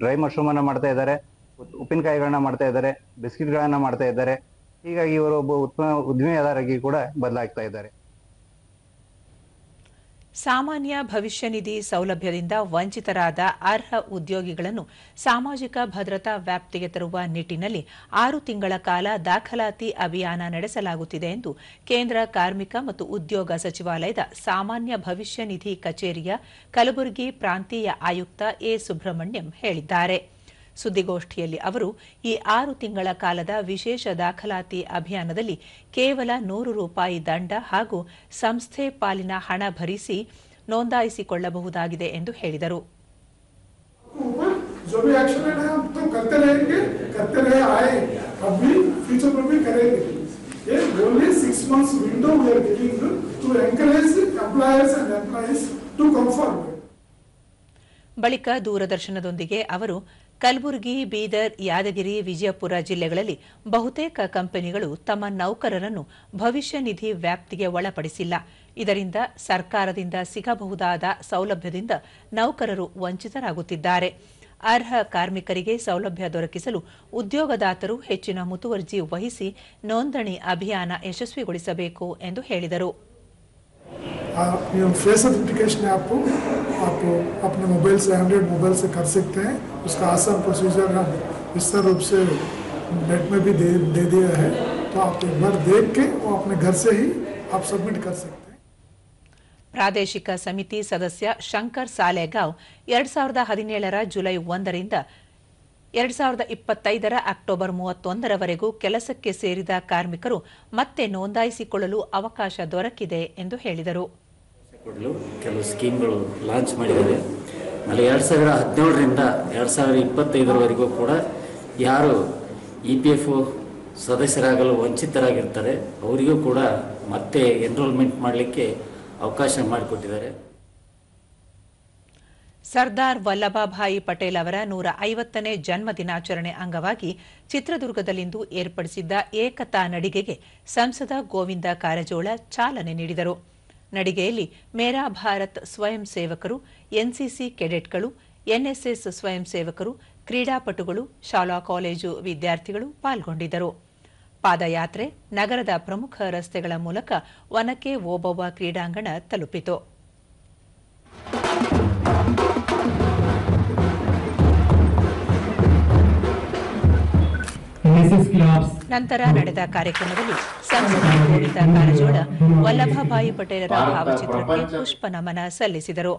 ಡ್ರೈ ಮಶ್ರೂಮ್ ಅನ್ನು ಮಾಡ್ತಾ ಇದ್ದಾರೆ, ಉಪ್ಪಿನಕಾಯಿಗಳನ್ನ ಮಾಡ್ತಾ ಇದ್ದಾರೆ, ಬಿಸ್ಕಿಟ್ಗಳನ್ನ ಮಾಡ್ತಾ ಇದ್ದಾರೆ. ಹೀಗಾಗಿ ಇವರು ಒಬ್ಬ ಉತ್ತಮ ಉದ್ಯಮಿಯಾದರಾಗಿ ಕೂಡ ಬದಲಾಗ್ತಾ ಇದ್ದಾರೆ.
ಸಾಮಾನ್ಯ ಭವಿಷ್ಯ ನಿಧಿ ಸೌಲಭ್ಯದಿಂದ ವಂಚಿತರಾದ ಅರ್ಹ ಉದ್ಯೋಗಿಗಳನ್ನು ಸಾಮಾಜಿಕ ಭದ್ರತಾ ವ್ಯಾಪ್ತಿಗೆ ತರುವ ನಿಟ್ಟಿನಲ್ಲಿ 6 ತಿಂಗಳ ಕಾಲ ದಾಖಲಾತಿ ಅಭಿಯಾನ ನಡೆಸಲಾಗುತ್ತಿದೆ ಎಂದು ಕೇಂದ್ರ ಕಾರ್ಮಿಕ ಮತ್ತು ಉದ್ಯೋಗ ಸಚಿವಾಲಯದ ಸಾಮಾನ್ಯ ಭವಿಷ್ಯ ನಿಧಿ ಕಚೇರಿಯ ಕಲಬುರಗಿ ಪ್ರಾಂತೀಯ ಆಯುಕ್ತ ಎ ಸುಬ್ರಹ್ಮಣ್ಯಂ ಹೇಳಿದ್ದಾರೆ. ಸುದ್ದಿಗೋಷ್ಠಿಯಲ್ಲಿ ಅವರು ಈ 6 ತಿಂಗಳ ಕಾಲದ ವಿಶೇಷ ದಾಖಲಾತಿ ಅಭಿಯಾನದಲ್ಲಿ ಕೇವಲ ₹100 ದಂಡ ಹಾಗೂ ಸಂಸ್ಥೆ ಪಾಲಿನ ಹಣ ಭರಿಸಿ ನೋಂದಾಯಿಸಿಕೊಳ್ಳಬಹುದಾಗಿದೆ ಎಂದು ಹೇಳಿದರು. ಬಳಿಕ ದೂರದರ್ಶನದೊಂದಿಗೆ ಅವರು ಕಲಬುರಗಿ, ಬೀದರ್, ಯಾದಗಿರಿ, ವಿಜಯಪುರ ಜಿಲ್ಲೆಗಳಲ್ಲಿ ಬಹುತೇಕ ಕಂಪನಿಗಳು ತಮ್ಮ ನೌಕರರನ್ನು ಭವಿಷ್ಯ ನಿಧಿ ವ್ಯಾಪ್ತಿಗೆ ಒಳಪಡಿಸಿಲ್ಲ. ಇದರಿಂದ ಸರ್ಕಾರದಿಂದ ಸಿಗಬಹುದಾದ ಸೌಲಭ್ಯದಿಂದ ನೌಕರರು ವಂಚಿತರಾಗುತ್ತಿದ್ದಾರೆ. ಅರ್ಹ ಕಾರ್ಮಿಕರಿಗೆ ಸೌಲಭ್ಯ ದೊರಕಿಸಲು ಉದ್ಯೋಗದಾತರು ಹೆಚ್ಚಿನ ಮುತುವರ್ಜಿ ವಹಿಸಿ ನೋಂದಣಿ ಅಭಿಯಾನ ಯಶಸ್ವಿಗೊಳಿಸಬೇಕು ಎಂದು ಹೇಳಿದರು.
फेस आइडेंटिफिकेशन ऐप आप अपने मोबाइल से एंड्रॉइड मोबाइल से कर सकते हैं. उसका आसान प्रोसीजर हम विस्तार रूप से नेट में भी दे दिया है, तो आप एक बार देख के वो अपने घर से ही आप सबमिट कर सकते हैं.
ಪ್ರಾದೇಶಿಕ ಸಮಿತಿ ಸದಸ್ಯ ಶಂಕರ್ ಸಾಲೆಗಾಂವ್ 2017ರ ಜುಲೈ 1ರಿಂದ 2025ರ ಅಕ್ಟೋಬರ್ 31ರವರೆಗೂ ಕೆಲಸಕ್ಕೆ ಸೇರಿದ ಕಾರ್ಮಿಕರು ಮತ್ತೆ ನೋಂದಾಯಿಸಿಕೊಳ್ಳಲು ಅವಕಾಶ ದೊರಕಿದೆ ಎಂದು ಹೇಳಿದರು.
ಕೆಲವು ಸ್ಕೀಮ್ಗಳು ಲಾಂಚ್ ಮಾಡಿದ್ದಾರೆ. ಆಮೇಲೆ 2017ರಿಂದ 2025ರವರೆಗೂ ಕೂಡ ಯಾರು EPFO ಸದಸ್ಯರಾಗಲು ವಂಚಿತರಾಗಿರ್ತಾರೆ ಅವರಿಗೂ ಕೂಡ ಮತ್ತೆ ಎನ್ರೋಲ್ಮೆಂಟ್ ಮಾಡಲಿಕ್ಕೆ ಅವಕಾಶ ಮಾಡಿಕೊಟ್ಟಿದ್ದಾರೆ.
ಸರ್ದಾರ್ ವಲ್ಲಭಭಾಯಿ ಪಟೇಲ್ ಅವರ 150ನೇ ಜನ್ಮ ದಿನಾಚರಣೆ ಅಂಗವಾಗಿ ಚಿತ್ರದುರ್ಗದಲ್ಲಿಂದು ಏರ್ಪಡಿಸಿದ್ದ ಏಕತಾ ನಡಿಗೆಗೆ ಸಂಸದ ಗೋವಿಂದ ಕಾರಜೋಳ ಚಾಲನೆ ನೀಡಿದರು. ನಡಿಗೆಯಲ್ಲಿ ಮೇರಾ ಭಾರತ್ ಸ್ವಯಂ ಸೇವಕರು, NCC ಕೆಡೆಟ್ಗಳು, NSS ಸ್ವಯಂ ಸೇವಕರು, ಕ್ರೀಡಾಪಟುಗಳು, ಶಾಲಾ ಕಾಲೇಜು ವಿದ್ಯಾರ್ಥಿಗಳು ಪಾಲ್ಗೊಂಡಿದ್ದರು. ಪಾದಯಾತ್ರೆ ನಗರದ ಪ್ರಮುಖ ರಸ್ತೆಗಳ ಮೂಲಕ ಒನಕೆ ಓಬವ್ವ ಕ್ರೀಡಾಂಗಣ ತಲುಪಿತು. ನಂತರ ನಡೆದ ಕಾರ್ಯಕ್ರಮದಲ್ಲಿ ಸಂಸದ ಗೋವಿಂದ ಕಾರಜೋಳ ವಲ್ಲಭಭಾಯಿ ಪಟೇಲರ ಭಾವಚಿತ್ರಕ್ಕೆ ಪುಷ್ಪ ನಮನ ಸಲ್ಲಿಸಿದರು.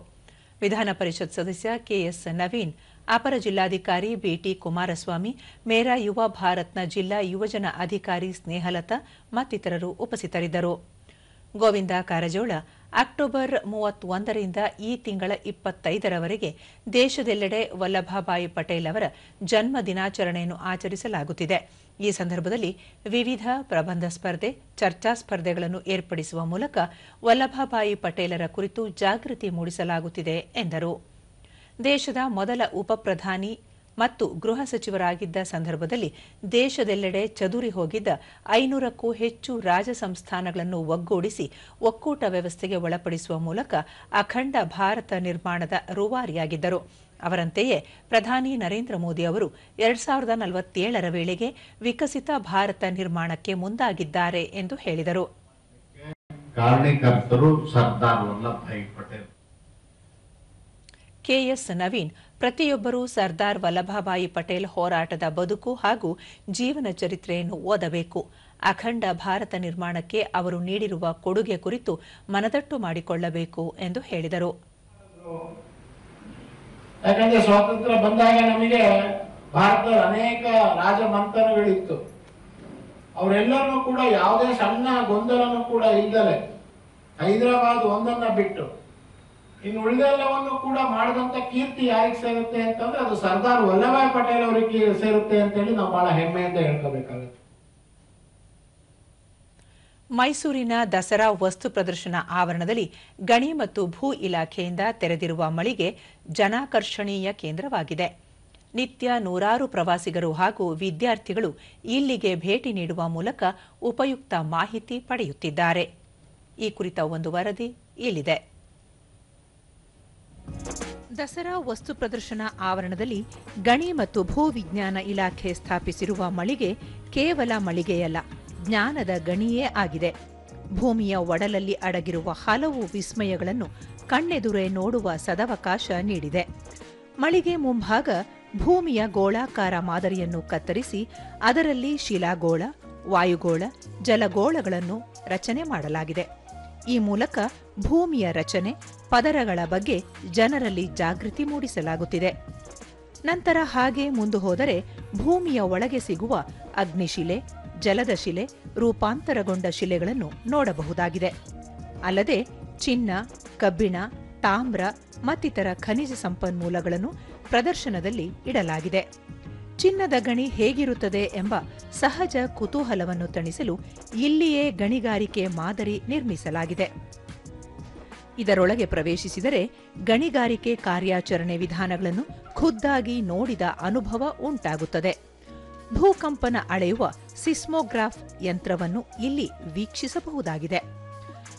ವಿಧಾನ ಪರಿಷತ್ ಸದಸ್ಯ KS ನವೀನ್, ಅಪರ ಜಿಲ್ಲಾಧಿಕಾರಿ BT ಕುಮಾರಸ್ವಾಮಿ, ಮೇರಾ ಯುವ ಭಾರತ್ನ ಜಿಲ್ಲಾ ಯುವಜನ ಅಧಿಕಾರಿ ಸ್ನೇಹಲತಾ ಮತ್ತಿತರರು ಉಪಸ್ಥಿತರಿದ್ದರು. ಗೋವಿಂದ ಕಾರಜೋಳ ಅಕ್ಟೋಬರ್ 31ರಿಂದ ಈ ತಿಂಗಳ 25ರವರೆಗೆ ದೇಶದೆಲ್ಲೆಡೆ ವಲ್ಲಭಭಾಯಿ ಪಟೇಲ್ ಅವರ ಜನ್ಮ ದಿನಾಚರಣೆಯನ್ನು ಆಚರಿಸಲಾಗುತ್ತಿದೆ. ಈ ಸಂದರ್ಭದಲ್ಲಿ ವಿವಿಧ ಪ್ರಬಂಧ ಸ್ಪರ್ಧೆ, ಚರ್ಚಾ ಸ್ಪರ್ಧೆಗಳನ್ನು ಏರ್ಪಡಿಸುವ ಮೂಲಕ ವಲ್ಲಭಭಾಯಿ ಪಟೇಲರ ಕುರಿತು ಜಾಗೃತಿ ಮೂಡಿಸಲಾಗುತ್ತಿದೆ ಎಂದರು. ದೇಶದ ಮೊದಲ ಉಪಪ್ರಧಾನಿ ಮತ್ತು ಗೃಹ ಸಚಿವರಾಗಿದ್ದ ಸಂದರ್ಭದಲ್ಲಿ ದೇಶದೆಲ್ಲೆಡೆ ಚದುರಿ ಹೋಗಿದ್ದ 500ಕ್ಕೂ ಹೆಚ್ಚು ರಾಜ ಸಂಸ್ಥಾನಗಳನ್ನು ಒಗ್ಗೂಡಿಸಿ ಒಕ್ಕೂಟ ವ್ಯವಸ್ಥೆಗೆ ಒಳಪಡಿಸುವ ಮೂಲಕ ಅಖಂಡ ಭಾರತ ನಿರ್ಮಾಣದ ರೂವಾರಿಯಾಗಿದ್ದರು. ಅವರಂತೆಯೇ ಪ್ರಧಾನಿ ನರೇಂದ್ರ ಮೋದಿ ಅವರು 2047ರ ವೇಳೆಗೆ ವಿಕಸಿತ ಭಾರತ ನಿರ್ಮಾಣಕ್ಕೆ ಮುಂದಾಗಿದ್ದಾರೆ ಎಂದು ಹೇಳಿದರು.
ಕಾರಣಕರ್ತರು ಸರ್ದಾರ್ ವಲ್ಲಭಭಾಯಿ ಪಟೇಲ್.
KS ನವೀನ್, ಪ್ರತಿಯೊಬ್ಬರೂ ಸರ್ದಾರ್ ವಲ್ಲಭಭಾಯಿ ಪಟೇಲ್ ಹೋರಾಟದ ಬದುಕು ಹಾಗೂ ಜೀವನ ಚರಿತ್ರೆಯನ್ನು ಓದಬೇಕು. ಅಖಂಡ ಭಾರತ ನಿರ್ಮಾಣಕ್ಕೆ ಅವರು ನೀಡಿರುವ ಕೊಡುಗೆ ಕುರಿತು ಮನದಟ್ಟು ಮಾಡಿಕೊಳ್ಳಬೇಕು ಎಂದು ಹೇಳಿದರು.
ಯಾಕಂದ್ರೆ ಸ್ವಾತಂತ್ರ್ಯ ಬಂದಾಗ ನಮಗೆ ಭಾರತದ ಅನೇಕ ರಾಜಮಂಥನಗಳಿತ್ತು. ಅವರೆಲ್ಲರೂ ಕೂಡ ಯಾವುದೇ ಸಣ್ಣ ಗೊಂದಲನೂ ಕೂಡ ಇಲ್ಲದೆ ಹೈದರಾಬಾದ್ ಒಂದನ್ನ ಬಿಟ್ಟು ಇನ್ನು ಉಳಿದೆಲ್ಲವನ್ನು ಕೂಡ ಮಾಡಿದಂತ ಕೀರ್ತಿ ಯಾರಿಗೆ ಸೇರುತ್ತೆ ಅಂತಂದ್ರೆ ಅದು ಸರ್ದಾರ್ ವಲ್ಲಭಾಯ್ ಪಟೇಲ್ ಅವರಿಗೆ ಸೇರುತ್ತೆ ಅಂತೇಳಿ ನಾವು ಬಹಳ ಹೆಮ್ಮೆಯಿಂದ ಹೇಳ್ಕೋಬೇಕಾಗುತ್ತೆ.
ಮೈಸೂರಿನ ದಸರಾ ವಸ್ತು ಪ್ರದರ್ಶನ ಆವರಣದಲ್ಲಿ ಗಣಿ ಮತ್ತು ಭೂ ಇಲಾಖೆಯಿಂದ ತೆರೆದಿರುವ ಮಳಿಗೆ ಜನಾಕರ್ಷಣೀಯ ಕೇಂದ್ರವಾಗಿದೆ. ನಿತ್ಯ ನೂರಾರು ಪ್ರವಾಸಿಗರು ಹಾಗೂ ವಿದ್ಯಾರ್ಥಿಗಳು ಇಲ್ಲಿಗೆ ಭೇಟಿ ನೀಡುವ ಮೂಲಕ ಉಪಯುಕ್ತ ಮಾಹಿತಿ ಪಡೆಯುತ್ತಿದ್ದಾರೆ. ಈ ಕುರಿತ ಒಂದು ವರದಿ ಇಲ್ಲಿದೆ. ದಸರಾ ವಸ್ತು ಪ್ರದರ್ಶನ ಆವರಣದಲ್ಲಿ ಗಣಿ ಮತ್ತು ಭೂ ವಿಜ್ಞಾನ ಇಲಾಖೆ ಸ್ಥಾಪಿಸಿರುವ ಮಳಿಗೆ ಕೇವಲ ಮಳಿಗೆಯಲ್ಲ, ಜ್ಞಾನದ ಗಣಿಯೇ ಆಗಿದೆ. ಭೂಮಿಯ ಒಡಲಲ್ಲಿ ಅಡಗಿರುವ ಹಲವು ವಿಸ್ಮಯಗಳನ್ನು ಕಣ್ಣೆದುರೇ ನೋಡುವ ಸದವಕಾಶ ನೀಡಿದೆ. ಮಳಿಗೆ ಮುಂಭಾಗ ಭೂಮಿಯ ಗೋಳಾಕಾರ ಮಾದರಿಯನ್ನು ಕತ್ತರಿಸಿ ಅದರಲ್ಲಿ ಶಿಲಾಗೋಳ, ವಾಯುಗೋಳ, ಜಲಗೋಳಗಳನ್ನು ರಚನೆ ಮಾಡಲಾಗಿದೆ. ಈ ಮೂಲಕ ಭೂಮಿಯ ರಚನೆ, ಪದರಗಳ ಬಗ್ಗೆ ಜನರಲ್ಲಿ ಜಾಗೃತಿ ಮೂಡಿಸಲಾಗುತ್ತಿದೆ. ನಂತರ ಹಾಗೆ ಮುಂದೆ ಹೋದರೆ ಭೂಮಿಯ ಒಳಗೆ ಸಿಗುವ ಅಗ್ನಿಶಿಲೆ, ಜಲದ ಶಿಲೆ, ರೂಪಾಂತರಗೊಂಡ ಶಿಲೆಗಳನ್ನು ನೋಡಬಹುದಾಗಿದೆ. ಅಲ್ಲದೆ ಚಿನ್ನ, ಕಬ್ಬಿಣ, ತಾಮ್ರ ಮತ್ತಿತರ ಖನಿಜ ಸಂಪನ್ಮೂಲಗಳನ್ನು ಪ್ರದರ್ಶನದಲ್ಲಿ ಇಡಲಾಗಿದೆ. ಚಿನ್ನದ ಗಣಿ ಹೇಗಿರುತ್ತದೆ ಎಂಬ ಸಹಜ ಕುತೂಹಲವನ್ನು ತಣಿಸಲು ಇಲ್ಲಿಯೇ ಗಣಿಗಾರಿಕೆ ಮಾದರಿ ನಿರ್ಮಿಸಲಾಗಿದೆ. ಇದರೊಳಗೆ ಪ್ರವೇಶಿಸಿದರೆ ಗಣಿಗಾರಿಕೆ ಕಾರ್ಯಾಚರಣೆ ವಿಧಾನಗಳನ್ನು ಖುದ್ದಾಗಿ ನೋಡಿದ ಅನುಭವ ಉಂಟಾಗುತ್ತದೆ. ಭೂಕಂಪನ ಅಳೆಯುವ ಸಿಸ್ಮೋಗ್ರಾಫ್ ಯಂತ್ರವನ್ನು ಇಲ್ಲಿ ವೀಕ್ಷಿಸಬಹುದಾಗಿದೆ.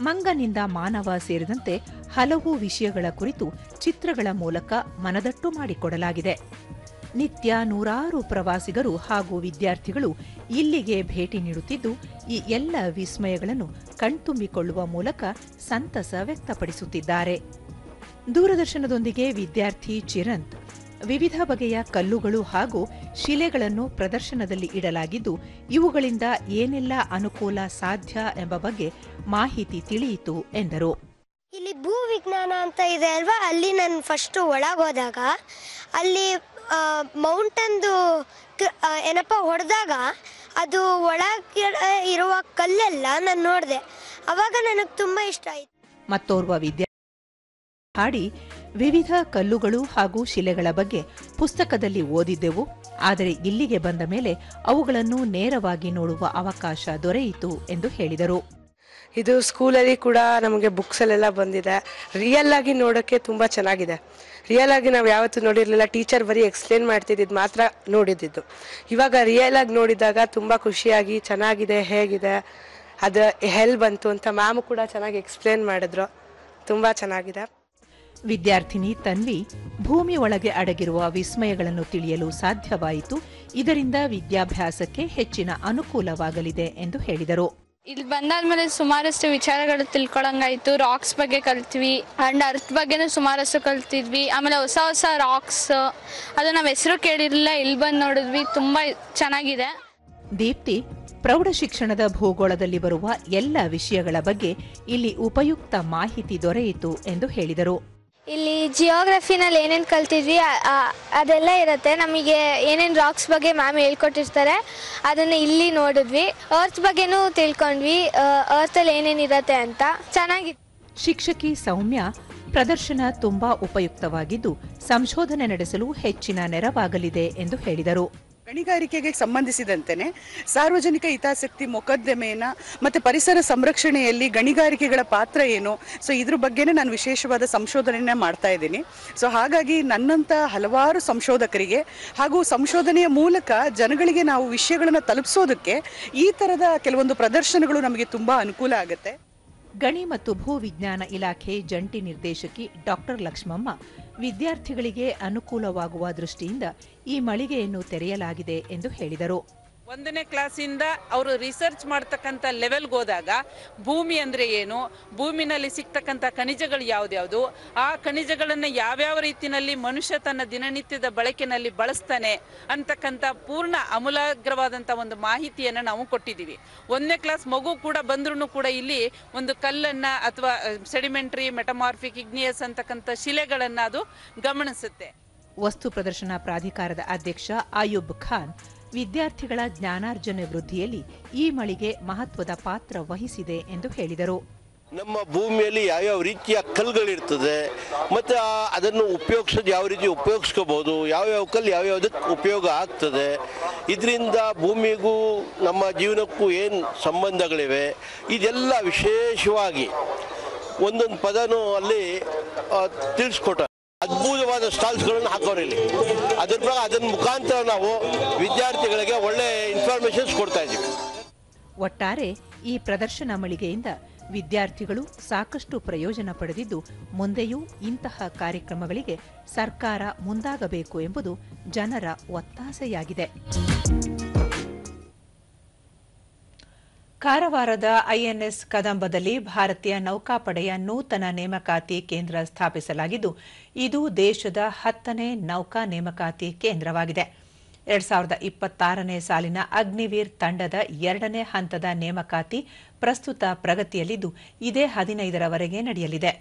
ಮಂಗನಿಂದ ಮಾನವ ಸೇರಿದಂತೆ ಹಲವು ವಿಷಯಗಳ ಕುರಿತು ಚಿತ್ರಗಳ ಮೂಲಕ ಮನದಟ್ಟು ಮಾಡಿಕೊಡಲಾಗಿದೆ. ನಿತ್ಯ ನೂರಾರು ಪ್ರವಾಸಿಗರು ಹಾಗೂ ವಿದ್ಯಾರ್ಥಿಗಳು ಇಲ್ಲಿಗೆ ಭೇಟಿ ನೀಡುತ್ತಿದ್ದು ಈ ಎಲ್ಲ ವಿಸ್ಮಯಗಳನ್ನು ಕಣ್ತುಂಬಿಕೊಳ್ಳುವ ಮೂಲಕ ಸಂತಸ ವ್ಯಕ್ತಪಡಿಸುತ್ತಿದ್ದಾರೆ. ದೂರದರ್ಶನದೊಂದಿಗೆ ವಿದ್ಯಾರ್ಥಿ ಚಿರಂತ್ ವಿವಿಧ ಬಗೆಯ ಕಲ್ಲುಗಳು ಹಾಗೂ ಶಿಲೆಗಳನ್ನು ಪ್ರದರ್ಶನದಲ್ಲಿ ಇಡಲಾಗಿದ್ದು ಇವುಗಳಿಂದ ಏನೆಲ್ಲ ಅನುಕೂಲ ಸಾಧ್ಯ ಎಂಬ ಬಗ್ಗೆ ಮಾಹಿತಿ ತಿಳಿಯಿತು ಎಂದರು.
ಇಲ್ಲಿ ಭೂ ವಿಜ್ಞಾನ ಅಂತ ಇದೆ ಅಲ್ವಾ, ಅಲ್ಲಿ ನಾನು ಫಸ್ಟ್ ಒಳಗೋದಾಗ ಅಲ್ಲಿ ಮೌಂಟನ್ದು ಏನಪ್ಪ ಹೊಡೆದಾಗ ಅದು ಒಳಗೆ ಇರುವ ಕಲ್ಲೆಲ್ಲ ನಾನು ನೋಡಿದೆ. ಅವಾಗ ನನಗೆ ತುಂಬಾ ಇಷ್ಟ ಆಯಿತು.
ಮತ್ತೋರ್ವ ವಿದ್ಯಾರ್ಥಿ ಹಾಡಿ ವಿವಿಧ ಕಲ್ಲುಗಳು ಹಾಗೂ ಶಿಲೆಗಳ ಬಗ್ಗೆ ಪುಸ್ತಕದಲ್ಲಿ ಓದಿದ್ದೆವು, ಆದರೆ ಇಲ್ಲಿಗೆ ಬಂದ ಮೇಲೆ ಅವುಗಳನ್ನು ನೇರವಾಗಿ ನೋಡುವ ಅವಕಾಶ ದೊರೆಯಿತು ಎಂದು ಹೇಳಿದರು.
ಇದು ಸ್ಕೂಲಲ್ಲಿ ಕೂಡ ನಮಗೆ ಬುಕ್ಸಲ್ಲೆಲ್ಲ ಬಂದಿದೆ. ರಿಯಲ್ ಆಗಿ ನೋಡೋಕ್ಕೆ ತುಂಬ ಚೆನ್ನಾಗಿದೆ. ರಿಯಲ್ ಆಗಿ ನಾವು ಯಾವತ್ತೂ ನೋಡಿರಲಿಲ್ಲ. ಟೀಚರ್ ಬರೀ ಎಕ್ಸ್ಪ್ಲೇನ್ ಮಾಡ್ತಿದ್ದು ಮಾತ್ರ ನೋಡಿದ್ದು. ಇವಾಗ ರಿಯಲ್ ಆಗಿ ನೋಡಿದಾಗ ತುಂಬ ಖುಷಿಯಾಗಿ ಚೆನ್ನಾಗಿದೆ, ಹೇಗಿದೆ, ಅದು ಹೆಲ್ ಬಂತು ಅಂತ ಮ್ಯಾಮ್ ಕೂಡ ಚೆನ್ನಾಗಿ ಎಕ್ಸ್ಪ್ಲೇನ್ ಮಾಡಿದ್ರು. ತುಂಬ ಚೆನ್ನಾಗಿದೆ.
ವಿದ್ಯಾರ್ಥಿನಿ ತನ್ವಿ ಭೂಮಿ ಒಳಗೆ ಅಡಗಿರುವ ವಿಸ್ಮಯಗಳನ್ನು ತಿಳಿಯಲು ಸಾಧ್ಯವಾಯಿತು. ಇದರಿಂದ ವಿದ್ಯಾಭ್ಯಾಸಕ್ಕೆ ಹೆಚ್ಚಿನ ಅನುಕೂಲವಾಗಲಿದೆ ಎಂದು ಹೇಳಿದರು.
ಇಲ್ಲಿ ಬಂದಾದ್ಮೇಲೆ ಸುಮಾರಷ್ಟು ವಿಚಾರಗಳು ತಿಳ್ಕೊಳಂಗಾಯ್ತು. ರಾಕ್ಸ್ ಬಗ್ಗೆ ಕಲ್ತ್ವಿ ಅಂಡ್ ಅರ್ತ್ ಬಗ್ಗೆನೂ ಸುಮಾರಷ್ಟು ಕಲ್ತಿದ್ವಿ. ಆಮೇಲೆ ಹೊಸ ಹೊಸ ರಾಕ್ಸ್ ಅದು ನಾವು ಹೆಸರು ಕೇಳಿರಲಿಲ್ಲ, ಇಲ್ಲಿ ಬಂದು ನೋಡಿದ್ವಿ. ತುಂಬಾ ಚೆನ್ನಾಗಿದೆ.
ದೀಪ್ತಿ ಪ್ರೌಢ ಶಿಕ್ಷಣದ ಭೂಗೋಳದಲ್ಲಿ ಬರುವ ಎಲ್ಲ ವಿಷಯಗಳ ಬಗ್ಗೆ ಇಲ್ಲಿ ಉಪಯುಕ್ತ ಮಾಹಿತಿ ದೊರೆಯಿತು ಎಂದು ಹೇಳಿದರು.
ಇಲ್ಲಿ ಜಿಯೋಗ್ರಫಿನಲ್ಲಿ ಏನೇನು ಕಲ್ತಿದ್ವಿ ಅದೆಲ್ಲ ಇರುತ್ತೆ. ನಮಗೆ ಏನೇನು ರಾಕ್ಸ್ ಬಗ್ಗೆ ಮ್ಯಾಮ್ ಹೇಳ್ಕೊಟ್ಟಿರ್ತಾರೆ ಅದನ್ನು ಇಲ್ಲಿ ನೋಡಿದ್ವಿ. ಅರ್ತ್ ಬಗ್ಗೆನೂ ತಿಳ್ಕೊಂಡ್ವಿ, ಅರ್ತಲ್ಲಿ ಏನೇನಿರುತ್ತೆ ಅಂತ. ಚೆನ್ನಾಗಿತ್ತು.
ಶಿಕ್ಷಕಿ ಸೌಮ್ಯ ಪ್ರದರ್ಶನ ತುಂಬಾ ಉಪಯುಕ್ತವಾಗಿದ್ದು ಸಂಶೋಧನೆ ನಡೆಸಲು ಹೆಚ್ಚಿನ ನೆರವಾಗಲಿದೆ ಎಂದು ಹೇಳಿದರು.
ಗಣಿಗಾರಿಕೆಗೆ ಸಂಬಂಧಿಸಿದಂತೆಯೇ ಸಾರ್ವಜನಿಕ ಹಿತಾಸಕ್ತಿ ಮೊಕದ್ದಮೆಯನ್ನ ಮತ್ತು ಪರಿಸರ ಸಂರಕ್ಷಣೆಯಲ್ಲಿ ಗಣಿಗಾರಿಕೆಗಳ ಪಾತ್ರ ಏನು, ಸೊ ಇದ್ರ ಬಗ್ಗೆನೇ ನಾನು ವಿಶೇಷವಾದ ಸಂಶೋಧನೆಯನ್ನ ಮಾಡ್ತಾ ಇದ್ದೀನಿ. ಸೊ ಹಾಗಾಗಿ ನನ್ನಂಥ ಹಲವಾರು ಸಂಶೋಧಕರಿಗೆ ಹಾಗೂ ಸಂಶೋಧನೆಯ ಮೂಲಕ ಜನಗಳಿಗೆ ನಾವು ವಿಷಯಗಳನ್ನು ತಲುಪಿಸೋದಕ್ಕೆ ಈ ಥರದ ಕೆಲವೊಂದು ಪ್ರದರ್ಶನಗಳು ನಮಗೆ ತುಂಬ ಅನುಕೂಲ ಆಗುತ್ತೆ.
ಗಣಿ ಮತ್ತು ಭೂ ವಿಜ್ಞಾನ ಇಲಾಖೆ ಜಂಟಿ ನಿರ್ದೇಶಕಿ ಡಾಕ್ಟರ್ ಲಕ್ಷ್ಮಮ್ಮ ವಿದ್ಯಾರ್ಥಿಗಳಿಗೆ ಅನುಕೂಲವಾಗುವ ದೃಷ್ಟಿಯಿಂದ ಈ ಮಳಿಗೆಯನ್ನು ತೆರೆಯಲಾಗಿದೆ ಎಂದು ಹೇಳಿದರು.
1ನೇ ಕ್ಲಾಸಿಂದ ಅವರು ರಿಸರ್ಚ್ ಮಾಡ್ತಕ್ಕಂಥ ಲೆವೆಲ್ಗೆ ಹೋದಾಗ ಭೂಮಿ ಅಂದರೆ ಏನು, ಭೂಮಿನಲ್ಲಿ ಸಿಗ್ತಕ್ಕಂಥ ಖನಿಜಗಳು ಯಾವ್ದ್ಯಾವುದು, ಆ ಖನಿಜಗಳನ್ನು ಯಾವ್ಯಾವ ರೀತಿಯಲ್ಲಿ ಮನುಷ್ಯ ತನ್ನ ದಿನನಿತ್ಯದ ಬಳಕೆನಲ್ಲಿ ಬಳಸ್ತಾನೆ ಅಂತಕ್ಕಂಥ ಪೂರ್ಣ ಅಮೂಲಾಗ್ರವಾದಂಥ ಒಂದು ಮಾಹಿತಿಯನ್ನು ನಾವು ಕೊಟ್ಟಿದ್ದೀವಿ. 1ನೇ ಕ್ಲಾಸ್ ಮಗು ಕೂಡ ಬಂದ್ರೂ ಕೂಡ ಇಲ್ಲಿ ಒಂದು ಕಲ್ಲನ್ನು ಅಥವಾ ಸೆಡಿಮೆಂಟ್ರಿ, ಮೆಟಮಾರ್ಫಿಕ್, ಇಗ್ನಿಯಸ್ ಅಂತಕ್ಕಂಥ ಶಿಲೆಗಳನ್ನು ಅದು ಗಮನಿಸುತ್ತೆ.
ವಸ್ತು ಪ್ರದರ್ಶನ ಪ್ರಾಧಿಕಾರದ ಅಧ್ಯಕ್ಷ ಆಯುಬ್ ಖಾನ್ ವಿದ್ಯಾರ್ಥಿಗಳ ಜ್ಞಾನಾರ್ಜನೆ ವೃದ್ಧಿಯಲ್ಲಿ ಈ ಮಳಿಗೆ ಮಹತ್ವದ ಪಾತ್ರ ವಹಿಸಿದೆ ಎಂದು ಹೇಳಿದರು.
ನಮ್ಮ ಭೂಮಿಯಲ್ಲಿ ಯಾವ್ಯಾವ ರೀತಿಯ ಕಲ್ಲುಗಳಿರ್ತದೆ ಮತ್ತು ಅದನ್ನು ಉಪಯೋಗಿಸೋದು ಯಾವ ರೀತಿ ಉಪಯೋಗಿಸ್ಕೋಬೋದು, ಯಾವ್ಯಾವ ಕಲ್ಲು ಯಾವ್ಯಾವುದಕ್ಕೆ ಉಪಯೋಗ ಆಗ್ತದೆ, ಇದರಿಂದ ಭೂಮಿಗೂ ನಮ್ಮ ಜೀವನಕ್ಕೂ ಏನು ಸಂಬಂಧಗಳಿವೆ, ಇದೆಲ್ಲ ವಿಶೇಷವಾಗಿ ಒಂದೊಂದು ಪದನೂ ಅಲ್ಲಿ ತಿಳಿಸ್ಕೊಟ್ಟ. ಅದ್ಭುತವಾದ ಸ್ಟಾಲ್ಸ್ಗಳನ್ನು ಹಾಕೋರು ಇಲ್ಲಿ. ಅದನ್ನ ಮುಖಾಂತರ ನಾವು ವಿದ್ಯಾರ್ಥಿಗಳಿಗೆ ಒಳ್ಳೆ ಇನ್ಫಾರ್ಮೇಶನ್ಸ್ ಕೊಡ್ತಾ ಇದ್ದೀವಿ.
ಒಟ್ಟಾರೆ ಈ ಪ್ರದರ್ಶನ ಮಳಿಗೆಯಿಂದ ವಿದ್ಯಾರ್ಥಿಗಳು ಸಾಕಷ್ಟು ಪ್ರಯೋಜನ ಪಡೆದಿದ್ದು ಮುಂದೆಯೂ ಇಂತಹ ಕಾರ್ಯಕ್ರಮಗಳಿಗೆ ಸರ್ಕಾರ ಮುಂದಾಗಬೇಕು ಎಂಬುದು ಜನರ ಒತ್ತಾಸೆಯಾಗಿದೆ. ಕಾರವಾರದ ಐಎನ್ಎಸ್ ಕದಂಬದಲ್ಲಿ ಭಾರತೀಯ ನೌಕಾಪಡೆಯ ನೂತನ ನೇಮಕಾತಿ ಕೇಂದ್ರ ಸ್ಥಾಪಿಸಲಾಗಿದ್ದು ಇದು ದೇಶದ 10ನೇ ನೌಕಾ ನೇಮಕಾತಿ ಕೇಂದ್ರವಾಗಿದೆ. 2026ನೇ ಸಾಲಿನ ಅಗ್ನಿವೀರ್ ತಂಡದ 2ನೇ ಹಂತದ ನೇಮಕಾತಿ ಪ್ರಸ್ತುತ ಪ್ರಗತಿಯಲ್ಲಿದ್ದು ಇದೇ 15ರವರೆಗೆ ನಡೆಯಲಿದೆ.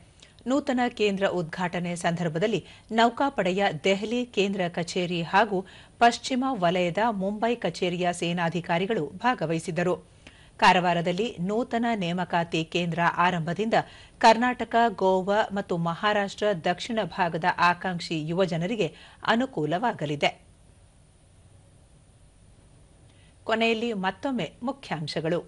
ನೂತನ ಕೇಂದ್ರ ಉದ್ಘಾಟನೆ ಸಂದರ್ಭದಲ್ಲಿ ನೌಕಾಪಡೆಯ ದೆಹಲಿ ಕೇಂದ್ರ ಕಚೇರಿ ಹಾಗೂ ಪಶ್ಚಿಮ ವಲಯದ ಮುಂಬೈ ಕಚೇರಿಯ ಸೇನಾಧಿಕಾರಿಗಳು ಭಾಗವಹಿಸಿದ್ದರು. ಕಾರವಾರದಲ್ಲಿ ನೂತನ ನೇಮಕಾತಿ ಕೇಂದ್ರ ಆರಂಭದಿಂದ ಕರ್ನಾಟಕ, ಗೋವಾ ಮತ್ತು ಮಹಾರಾಷ್ಟ್ರ ದಕ್ಷಿಣ ಭಾಗದ ಆಕಾಂಕ್ಷಿ ಯುವಜನರಿಗೆ ಅನುಕೂಲವಾಗಲಿದೆ. ಕೊನೆಯಲ್ಲಿ ಮತ್ತೊಮ್ಮೆ ಮುಖ್ಯಾಂಶಗಳು.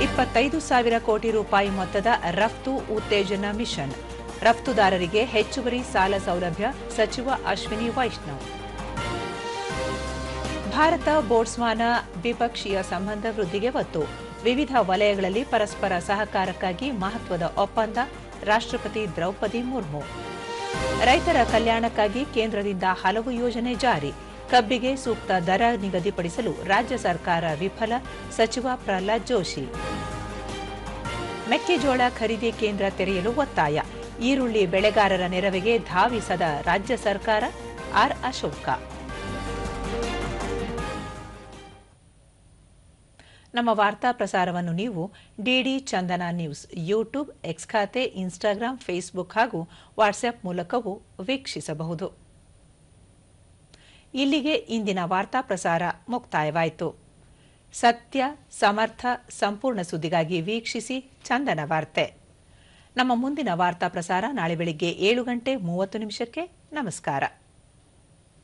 25,000 ಕೋಟಿ ರೂಪಾಯಿ ಮೊತ್ತದ ರಫ್ತು ಉತ್ತೇಜನ ಮಿಷನ್, ರಫ್ತುದಾರರಿಗೆ ಹೆಚ್ಚುವರಿ ಸಾಲ ಸೌಲಭ್ಯ ಸಚಿವ ಅಶ್ವಿನಿ ವೈಷ್ಣವ್. ಭಾರತ ಬೋಟ್ಸ್ವಾನಾ ದ್ವಿಪಕ್ಷೀಯ ಸಂಬಂಧ ವೃದ್ಧಿಗೆ ಒತ್ತು, ವಿವಿಧ ವಲಯಗಳಲ್ಲಿ ಪರಸ್ಪರ ಸಹಕಾರಕ್ಕಾಗಿ ಮಹತ್ವದ ಒಪ್ಪಂದ, ರಾಷ್ಟ್ರಪತಿ ದ್ರೌಪದಿ ಮುರ್ಮು. ರೈತರ ಕಲ್ಯಾಣಕ್ಕಾಗಿ ಕೇಂದ್ರದಿಂದ ಹಲವು ಯೋಜನೆ ಜಾರಿ, ಕಬ್ಬಿಗೆ ಸೂಕ್ತ ದರ ನಿಗದಿಪಡಿಸಲು ರಾಜ್ಯ ಸರ್ಕಾರ ವಿಫಲ, ಸಚಿವ ಪ್ರಹ್ಲಾದ್ ಜೋಶಿ. ಮೆಕ್ಕೆಜೋಳ ಖರೀದಿ ಕೇಂದ್ರ ತೆರೆಯಲು ಒತ್ತಾಯ, ಈರುಳ್ಳಿ ಬೆಳೆಗಾರರ ನೆರವಿಗೆ ಧಾವಿಸದ ರಾಜ್ಯ ಸರ್ಕಾರ, ಆರ್ ಅಶೋಕ. ನಮ್ಮ ವಾರ್ತಾ ಪ್ರಸಾರವನ್ನು ನೀವು ಡಿಡಿ ಚಂದನ ನ್ಯೂಸ್ ಯೂಟ್ಯೂಬ್, ಎಕ್ಸ್ ಖಾತೆ, ಇನ್ಸ್ಟಾಗ್ರಾಂ, ಫೇಸ್ಬುಕ್ ಹಾಗೂ ವಾಟ್ಸ್ಆಪ್ ಮೂಲಕವೂ ವೀಕ್ಷಿಸಬಹುದು. ಇಲ್ಲಿಗೆ ಇಂದಿನ ವಾರ್ತಾ ಪ್ರಸಾರ ಮುಕ್ತಾಯವಾಯಿತು. ಸತ್ಯ, ಸಮರ್ಥ, ಸಂಪೂರ್ಣ ಸುದ್ದಿಗಾಗಿ ವೀಕ್ಷಿಸಿ ಚಂದನ ವಾರ್ತೆ. ನಮ್ಮ ಮುಂದಿನ ವಾರ್ತಾ ಪ್ರಸಾರ ನಾಳೆ ಬೆಳಿಗ್ಗೆ 7:30 ನಮಸ್ಕಾರ.